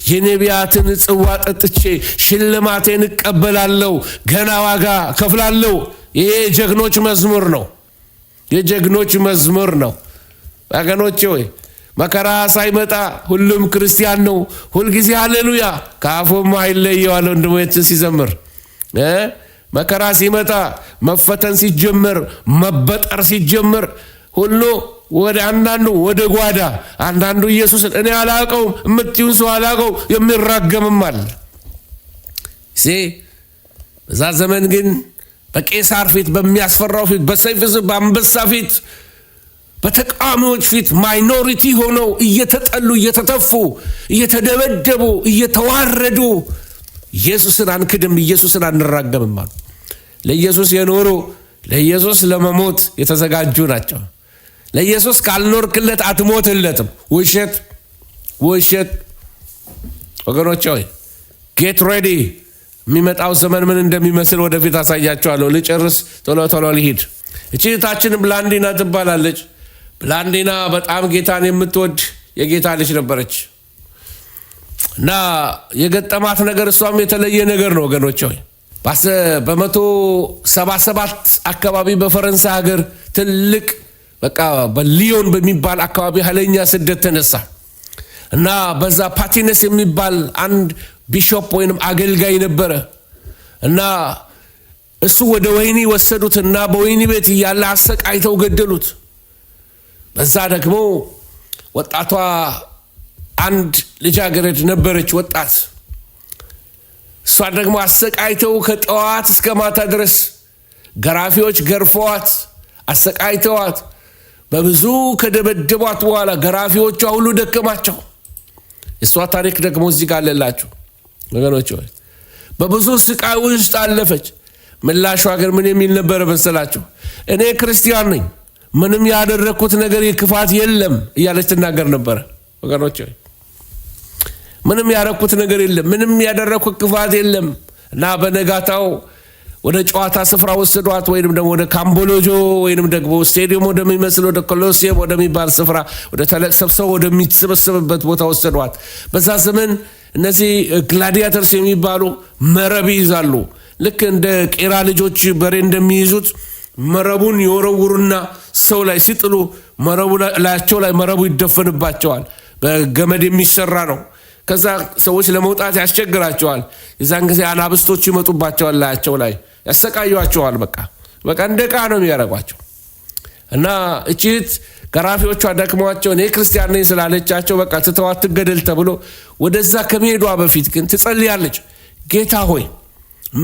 የነቢያትን ጽዋ ጠጥቼ ሽልማቴን እቀበላለሁ፣ ገና ዋጋ ከፍላለሁ። ይሄ የጀግኖች መዝሙር ነው፣ የጀግኖች መዝሙር ነው። ወገኖቼ ሆይ መከራ ሳይመጣ ሁሉም ክርስቲያን ነው። ሁልጊዜ ሃሌሉያ ከአፉም አይለየዋል። ወንድሞችን ሲዘምር መከራ ሲመጣ፣ መፈተን ሲጀምር፣ መበጠር ሲጀምር ሁሉ ወደ አንዳንዱ ወደ ጓዳ፣ አንዳንዱ ኢየሱስን እኔ አላቀውም እምትዩን ሰው አላቀው የሚራገምማል። በዛ ዘመን ግን በቄሳር ፊት፣ በሚያስፈራው ፊት፣ በሰይፍ በአንበሳ ፊት፣ በተቃዋሚዎች ፊት ማይኖሪቲ ሆነው እየተጠሉ፣ እየተተፉ፣ እየተደበደቡ፣ እየተዋረዱ ኢየሱስን አንክድም፣ ኢየሱስን አንራገምም አሉ። ለኢየሱስ የኖሩ ለኢየሱስ ለመሞት የተዘጋጁ ናቸው። ለኢየሱስ ካልኖርክለት አትሞትለትም። ውሸት ውሸት። ወገኖች ሆይ ጌት ሬዲ። የሚመጣው ዘመን ምን እንደሚመስል ወደፊት አሳያቸዋለሁ። ልጨርስ፣ ቶሎ ቶሎ ልሂድ። እቺታችን ብላንዲና ትባላለች። ብላንዲና በጣም ጌታን የምትወድ የጌታ ልጅ ነበረች እና የገጠማት ነገር እሷም የተለየ ነገር ነው። ወገኖች ሆይ በ177 አካባቢ በፈረንሳይ ሀገር ትልቅ በቃ በሊዮን በሚባል አካባቢ ኃይለኛ ስደት ተነሳ እና በዛ ፓቲነስ የሚባል አንድ ቢሾፕ ወይንም አገልጋይ ነበረ እና እሱ ወደ ወህኒ ወሰዱትና በወህኒ ቤት እያለ አሰቃይተው ገደሉት። በዛ ደግሞ ወጣቷ አንድ ልጃገረድ ነበረች፣ ወጣት። እሷ ደግሞ አሰቃይተው ከጠዋት እስከ ማታ ድረስ ገራፊዎች ገርፈዋት አሰቃይተዋት በብዙ ከደበደቧት በኋላ ገራፊዎቿ ሁሉ ደከማቸው። እሷ ታሪክ ደግሞ እዚህ ጋር አለላችሁ ወገኖች ሆይ በብዙ ስቃይ ውስጥ አለፈች። ምላሿ ግን ምን የሚል ነበር መሰላችሁ? እኔ ክርስቲያን ነኝ፣ ምንም ያደረኩት ነገር ክፋት የለም እያለች ትናገር ነበር። ወገኖች ሆይ ምንም ያደረኩት ነገር የለም፣ ምንም ያደረኩት ክፋት የለም፣ እና በነጋታው ወደ ጨዋታ ስፍራ ወሰዷት፣ ወይንም ደግሞ ወደ ካምቦሎጆ ወይንም ደግሞ ስቴዲየም ወደሚመስል ወደ ኮሎሲየም ወደሚባል ስፍራ ወደ ተሰብሰው ወደሚሰበሰብበት ቦታ ወሰዷት። በዛ ዘመን እነዚህ ግላዲያተርስ የሚባሉ መረብ ይይዛሉ። ልክ እንደ ቄራ ልጆች በሬ እንደሚይዙት መረቡን ይወረውሩና ሰው ላይ ሲጥሉ ላያቸው ላይ መረቡ ይደፈንባቸዋል። በገመድ የሚሰራ ነው። ከዛ ሰዎች ለመውጣት ያስቸግራቸዋል። የዛን ጊዜ አናብስቶች ይመጡባቸዋል፣ ላያቸው ላይ ያሰቃዩቸዋል። በቃ እንደ ዕቃ ነው የሚያረጓቸው። እና እቺት ገራፊዎቿ ደክመዋቸው እኔ ክርስቲያን ነኝ ስላለቻቸው በቃ ትተዋት ትገደል ተብሎ ወደዛ ከመሄዷ በፊት ግን ትጸልያለች። ጌታ ሆይ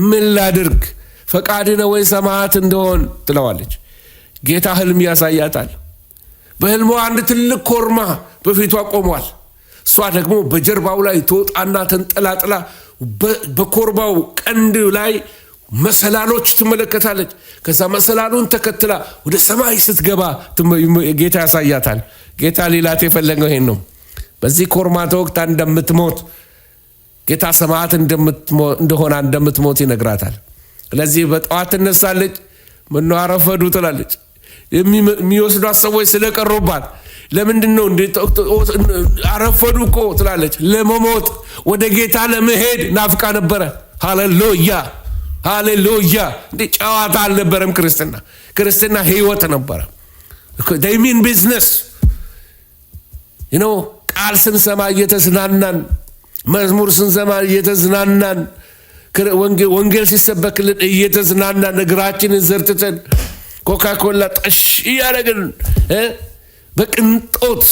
ምን ላድርግ? ፈቃድህ ነው ወይ ሰማዕት እንደሆን ትለዋለች። ጌታ ህልም ያሳያታል። በህልሟ አንድ ትልቅ ኮርማ በፊቷ ቆሟል። እሷ ደግሞ በጀርባው ላይ ትወጣና ተንጠላጥላ በኮርማው ቀንድ ላይ መሰላሎች ትመለከታለች። ከዛ መሰላሉን ተከትላ ወደ ሰማይ ስትገባ ጌታ ያሳያታል። ጌታ ሌላት የፈለገው ይሄን ነው። በዚህ ኮርማ ተወግታ እንደምትሞት ጌታ ሰማዕት እንደሆነ እንደምትሞት ይነግራታል። ስለዚህ በጠዋት ትነሳለች። ምነው አረፈዱ ትላለች። የሚወስዷት ሰዎች ስለቀሩባት ለምንድን ነው እንዴ አረፈዱ እኮ ትላለች። ለመሞት ወደ ጌታ ለመሄድ ናፍቃ ነበረ። ሃሌሉያ ሃሌሉያ። እንዴ ጨዋታ አልነበረም ክርስትና ህይወት ነበረ። they mean business. ቃል ስንሰማ እየተዝናናን፣ መዝሙር ስንሰማ እየተዝናናን፣ ወንጌል ሲሰበክልን እየተዝናናን፣ እግራችንን ዘርትተን ኮካኮላ ጠሽ እያደረግን በቅንጦት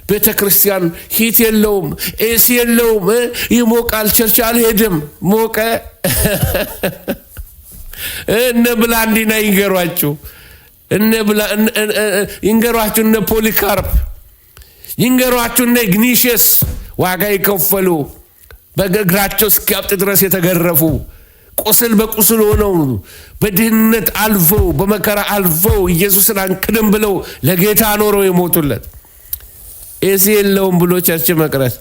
ቤተ ክርስቲያን ሂት የለውም፣ ኤሲ የለውም፣ ይሞቃል፣ ቸርች አልሄድም። ሞቀ እነ ብላንዲና ይንገሯችሁ፣ እነ ፖሊካርፕ ይንገሯችሁ፣ እነ ኢግኒሽየስ ዋጋ የከፈሉ በእግራቸው እስኪያብጥ ድረስ የተገረፉ ቁስል በቁስል ሆነው በድህነት አልፈው በመከራ አልፈው ኢየሱስን አንክድም ብለው ለጌታ ኖረው የሞቱለት። ኤሲ የለውም ብሎ ቸርች መቅረት፣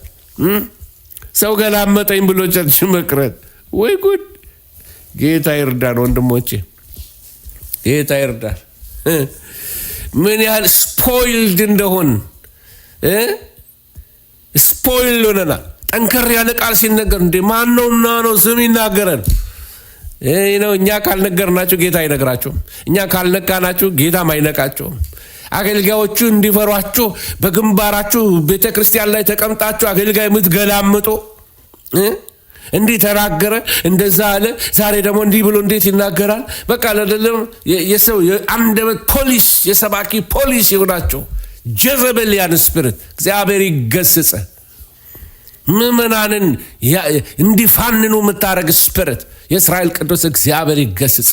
ሰው ገላመጠኝ ብሎ ቸርች መቅረት። ወይ ጉድ! ጌታ ይርዳን ወንድሞቼ፣ ጌታ ይርዳን። ምን ያህል ስፖይልድ እንደሆን ስፖይል ሆነናል። ጠንከር ያለ ቃል ሲነገር እንዴ ማን ነውና ነው ስም ይናገረን? እኛ ካልነገርናችሁ ጌታ አይነግራችሁም። እኛ ካልነቃናችሁ ጌታም አይነቃችሁም። አገልጋዮቹ እንዲፈሯችሁ በግንባራችሁ ቤተ ክርስቲያን ላይ ተቀምጣችሁ አገልጋይ የምትገላምጡ እንዲህ ተናገረ እንደዛ አለ ዛሬ ደግሞ እንዲህ ብሎ እንዴት ይናገራል? በቃ ለደለም የሰው አንደበት ፖሊስ፣ የሰባኪ ፖሊስ ይሆናችሁ ጀዘበልያን ስፒሪት እግዚአብሔር ይገስጽ። ምዕመናንን እንዲፋንኑ የምታረግ ስፒሪት የእስራኤል ቅዱስ እግዚአብሔር ይገስጽ።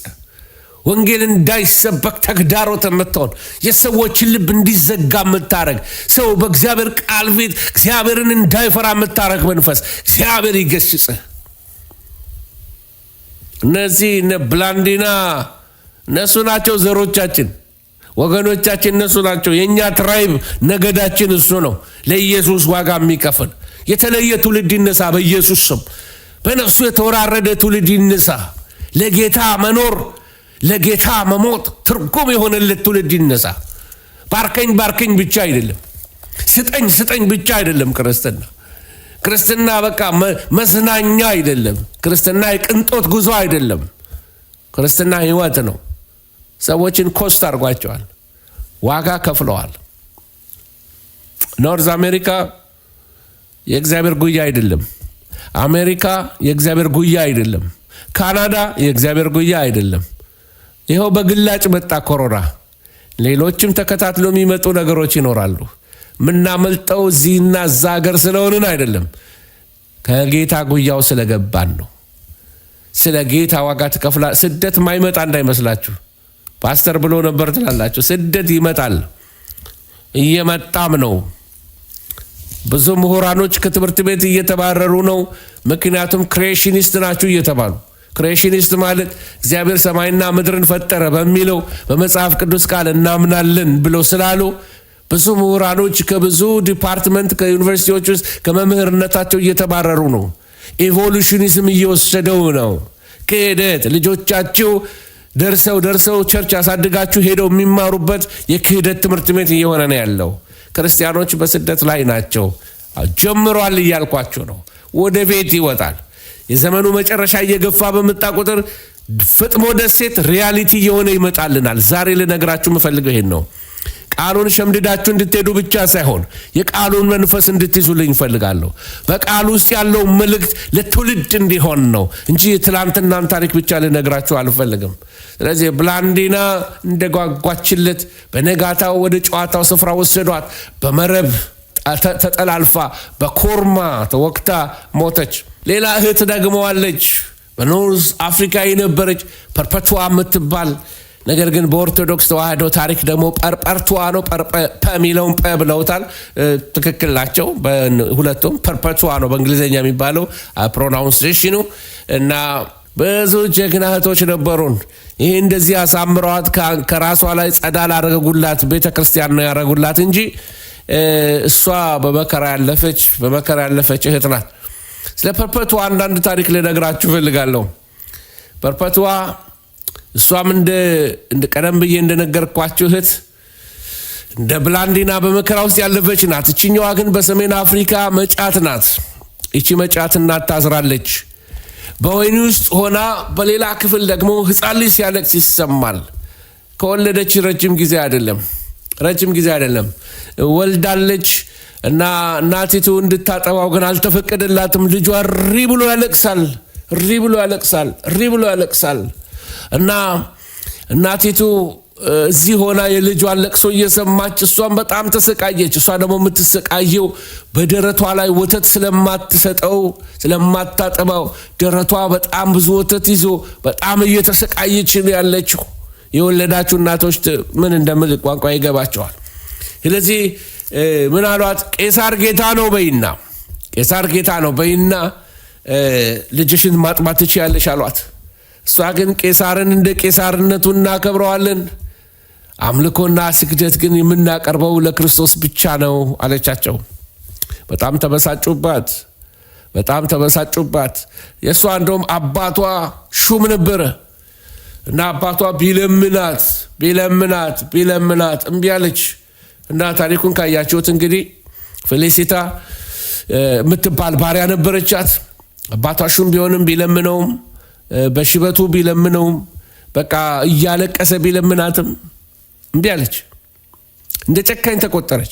ወንጌል እንዳይሰበክ ተግዳሮት የምትሆን የሰዎችን ልብ እንዲዘጋ የምታረግ ሰው በእግዚአብሔር ቃል ፊት እግዚአብሔርን እንዳይፈራ የምታረግ መንፈስ እግዚአብሔር ይገስጽ። እነዚህ እነ ብላንዲና እነሱ ናቸው ዘሮቻችን፣ ወገኖቻችን እነሱ ናቸው። የእኛ ትራይብ ነገዳችን እሱ ነው። ለኢየሱስ ዋጋ የሚከፍል የተለየ ትውልድ ይነሳ በኢየሱስ ስም። በነፍሱ የተወራረደ ትውልድ ይነሳ። ለጌታ መኖር ለጌታ መሞት ትርጉም የሆነለት ትውልድ ይነሳ። ባርከኝ ብቻ አይደለም፣ ስጠኝ ብቻ አይደለም። ክርስትና በቃ መዝናኛ አይደለም። ክርስትና የቅንጦት ጉዞ አይደለም። ክርስትና ህይወት ነው። ሰዎችን ኮስት አድርጓቸዋል፣ ዋጋ ከፍለዋል። ኖርዝ አሜሪካ የእግዚአብሔር ጉያ አይደለም። አሜሪካ የእግዚአብሔር ጉያ አይደለም። ካናዳ የእግዚአብሔር ጉያ አይደለም። ይኸው በግላጭ መጣ ኮሮና። ሌሎችም ተከታትሎ የሚመጡ ነገሮች ይኖራሉ። ምናመልጠው እዚህና እዛ ሀገር ስለሆንን አይደለም፣ ከጌታ ጉያው ስለገባን ነው። ስለ ጌታ ዋጋ ትከፍላ። ስደት ማይመጣ እንዳይመስላችሁ። ፓስተር ብሎ ነበር ትላላችሁ። ስደት ይመጣል፣ እየመጣም ነው። ብዙ ምሁራኖች ከትምህርት ቤት እየተባረሩ ነው። ምክንያቱም ክሬሽኒስት ናችሁ እየተባሉ። ክሬሽኒስት ማለት እግዚአብሔር ሰማይና ምድርን ፈጠረ በሚለው በመጽሐፍ ቅዱስ ቃል እናምናለን ብለው ስላሉ ብዙ ምሁራኖች ከብዙ ዲፓርትመንት ከዩኒቨርሲቲዎች ውስጥ ከመምህርነታቸው እየተባረሩ ነው። ኢቮሉሽኒዝም እየወሰደው ነው። የክህደት ልጆቻችሁ ደርሰው ቸርች ያሳድጋችሁ ሄደው የሚማሩበት የክህደት ትምህርት ቤት እየሆነ ነው ያለው። ክርስቲያኖች በስደት ላይ ናቸው። ጀምሯል እያልኳቸው ነው። ወደ ቤት ይወጣል። የዘመኑ መጨረሻ እየገፋ በመጣ ቁጥር ፍጥሞ ደሴት ሪያሊቲ እየሆነ ይመጣልናል። ዛሬ ልነግራችሁ የምፈልገው ይሄን ነው። ቃሉን ሸምድዳችሁ እንድትሄዱ ብቻ ሳይሆን የቃሉን መንፈስ እንድትይዙልኝ እፈልጋለሁ። በቃሉ ውስጥ ያለው መልእክት ለትውልድ እንዲሆን ነው እንጂ ትላንትናን ታሪክ ብቻ ልነግራችሁ አልፈልግም። ስለዚህ ብላንዲና እንደጓጓችለት በነጋታው ወደ ጨዋታው ስፍራ ወሰዷት። በመረብ ተጠላልፋ በኮርማ ተወክታ ሞተች። ሌላ እህት ደግሞ አለች፣ በኖርዝ አፍሪካ የነበረች ፐርፐቱዋ የምትባል ነገር ግን በኦርቶዶክስ ተዋህዶ ታሪክ ደግሞ ፐርፐቱዋ ነው። ፐ ሚለውን ፐ ብለውታል። ትክክል ናቸው ሁለቱም። ፐርፐቱዋ ነው በእንግሊዝኛ የሚባለው ፕሮናውንሴሽኑ። እና ብዙ ጀግና እህቶች ነበሩን። ይህ እንደዚህ አሳምረዋት ከራሷ ላይ ጸዳል አረጉላት። ቤተክርስቲያን ነው ያረጉላት እንጂ እሷ በመከራ ያለፈች እህት ናት። ስለ ፐርፐቱዋ አንዳንድ ታሪክ ልነግራችሁ ፈልጋለሁ። ፐርፐቱዋ እሷም እንደ ቀደም ብዬ እንደነገርኳችሁ እህት እንደ ብላንዲና በመከራ ውስጥ ያለፈች ናት። እችኛዋ ግን በሰሜን አፍሪካ መጫት ናት። እቺ መጫት እናት ታዝራለች። በወይኒ ውስጥ ሆና በሌላ ክፍል ደግሞ ሕፃን ልጅ ሲያለቅስ ይሰማል። ከወለደች ረጅም ጊዜ አይደለም ወልዳለች። እና እናቲቱ እንድታጠባው ግን አልተፈቀደላትም። ልጇ ሪ ብሎ ያለቅሳል። እና እናቲቱ እዚህ ሆና የልጇን ለቅሶ እየሰማች እሷን በጣም ተሰቃየች። እሷ ደግሞ የምትሰቃየው በደረቷ ላይ ወተት ስለማታጠባው ደረቷ በጣም ብዙ ወተት ይዞ በጣም እየተሰቃየች ነው ያለችው። የወለዳችሁ እናቶች ምን እንደምል ቋንቋ ይገባቸዋል። ስለዚህ ምን አሏት? ቄሳር ጌታ ነው በይና ልጅሽን ማጥባት ትችያለሽ አሏት። እሷ ግን ቄሳርን እንደ ቄሳርነቱ እናከብረዋለን፣ አምልኮና ስግደት ግን የምናቀርበው ለክርስቶስ ብቻ ነው አለቻቸው። በጣም ተበሳጩባት። የእሷ እንደውም አባቷ ሹም ነበረ እና አባቷ ቢለምናት እምቢ አለች። እና ታሪኩን ካያችሁት እንግዲህ ፌሊሲታ የምትባል ባሪያ ነበረቻት። አባቷ ሹም ቢሆንም ቢለምነውም በሽበቱ ቢለምነውም በቃ እያለቀሰ ቢለምናትም እምቢ አለች። እንደ ጨካኝ ተቆጠረች።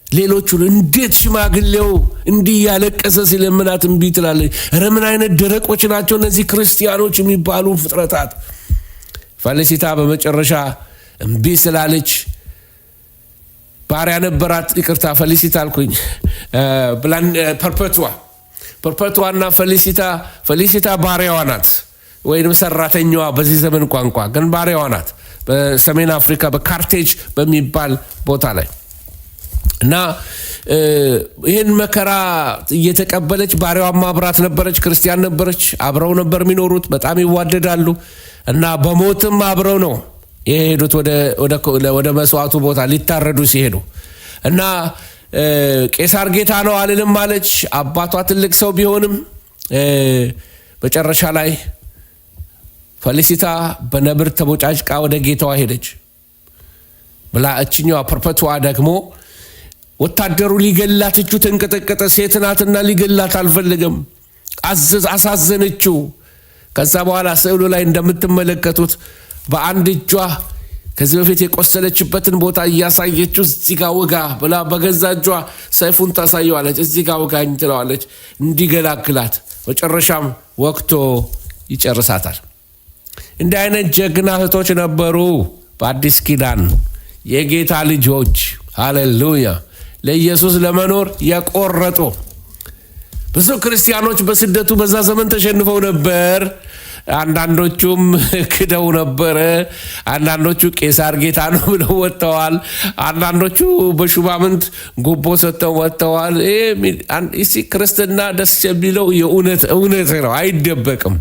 ሌሎቹን እንዴት ሽማግሌው እንዲህ ያለቀሰ ሲለምናት እምቢ ትላለች? ኧረ ምን አይነት ደረቆች ናቸው እነዚህ ክርስቲያኖች የሚባሉ ፍጥረታት። ፌሊሲታ በመጨረሻ እምቢ ስላለች ባሪያ ነበራት። ይቅርታ ፌሊሲታ አልኩኝ። ፐርፐቱዋና ፌሊሲታ ባሪያዋ ናት ወይም ሰራተኛዋ በዚህ ዘመን ቋንቋ ግን ባሪያዋ ናት። በሰሜን አፍሪካ በካርቴጅ በሚባል ቦታ ላይ እና ይህን መከራ እየተቀበለች ባሪያዋ ማብራት ነበረች። ክርስቲያን ነበረች። አብረው ነበር የሚኖሩት። በጣም ይዋደዳሉ እና በሞትም አብረው ነው የሄዱት ወደ መስዋዕቱ ቦታ ሊታረዱ ሲሄዱ እና ቄሳር ጌታ ነው አልልም አለች። አባቷ ትልቅ ሰው ቢሆንም መጨረሻ ላይ ፌሊሲታ በነብር ተቦጫጭቃ ወደ ጌታዋ ሄደች ብላ እችኛዋ ፐርፐቱዋ ደግሞ ወታደሩ ሊገላት እጁ ተንቀጠቀጠ። ሴት ናትና ሊገላት አልፈለገም። አሳዘነችው። ከዛ በኋላ ስዕሉ ላይ እንደምትመለከቱት በአንድ እጇ ከዚህ በፊት የቆሰለችበትን ቦታ እያሳየችው እዚህ ጋር ወጋ ብላ በገዛ እጇ ሰይፉን ታሳየዋለች። እዚህ ጋር ወጋኝ ትለዋለች እንዲገላግላት። መጨረሻም ወቅቶ ይጨርሳታል። እንዲህ አይነት ጀግና እህቶች ነበሩ በአዲስ ኪዳን የጌታ ልጆች። ሃሌሉያ! ለኢየሱስ ለመኖር የቆረጡ ብዙ ክርስቲያኖች በስደቱ በዛ ዘመን ተሸንፈው ነበር። አንዳንዶቹም ክደው ነበረ። አንዳንዶቹ ቄሳር ጌታ ነው ብለው ወጥተዋል። አንዳንዶቹ በሹማምንት ጉቦ ሰጥተው ወጥተዋል። እሺ ክርስትና ደስ የሚለው የእውነት ነው፣ አይደበቅም።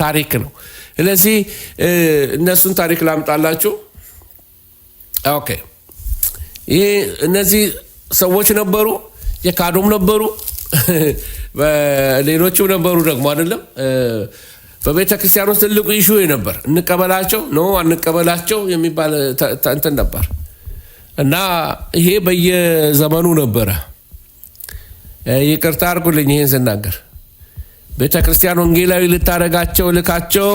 ታሪክ ነው። ስለዚህ እነሱን ታሪክ ላምጣላችሁ። ኦኬ፣ ይሄ እነዚህ ሰዎች ነበሩ፣ የካዱም ነበሩ፣ ሌሎችም ነበሩ ደግሞ አይደለም። በቤተ ክርስቲያን ውስጥ ትልቁ ኢሹ ነበር፣ እንቀበላቸው ነው አንቀበላቸው የሚባል እንትን ነበር እና ይሄ በየዘመኑ ነበረ። ይቅርታ አድርጉልኝ ይሄን ስናገር፣ ቤተ ክርስቲያን ወንጌላዊ ልታደርጋቸው ልካቸው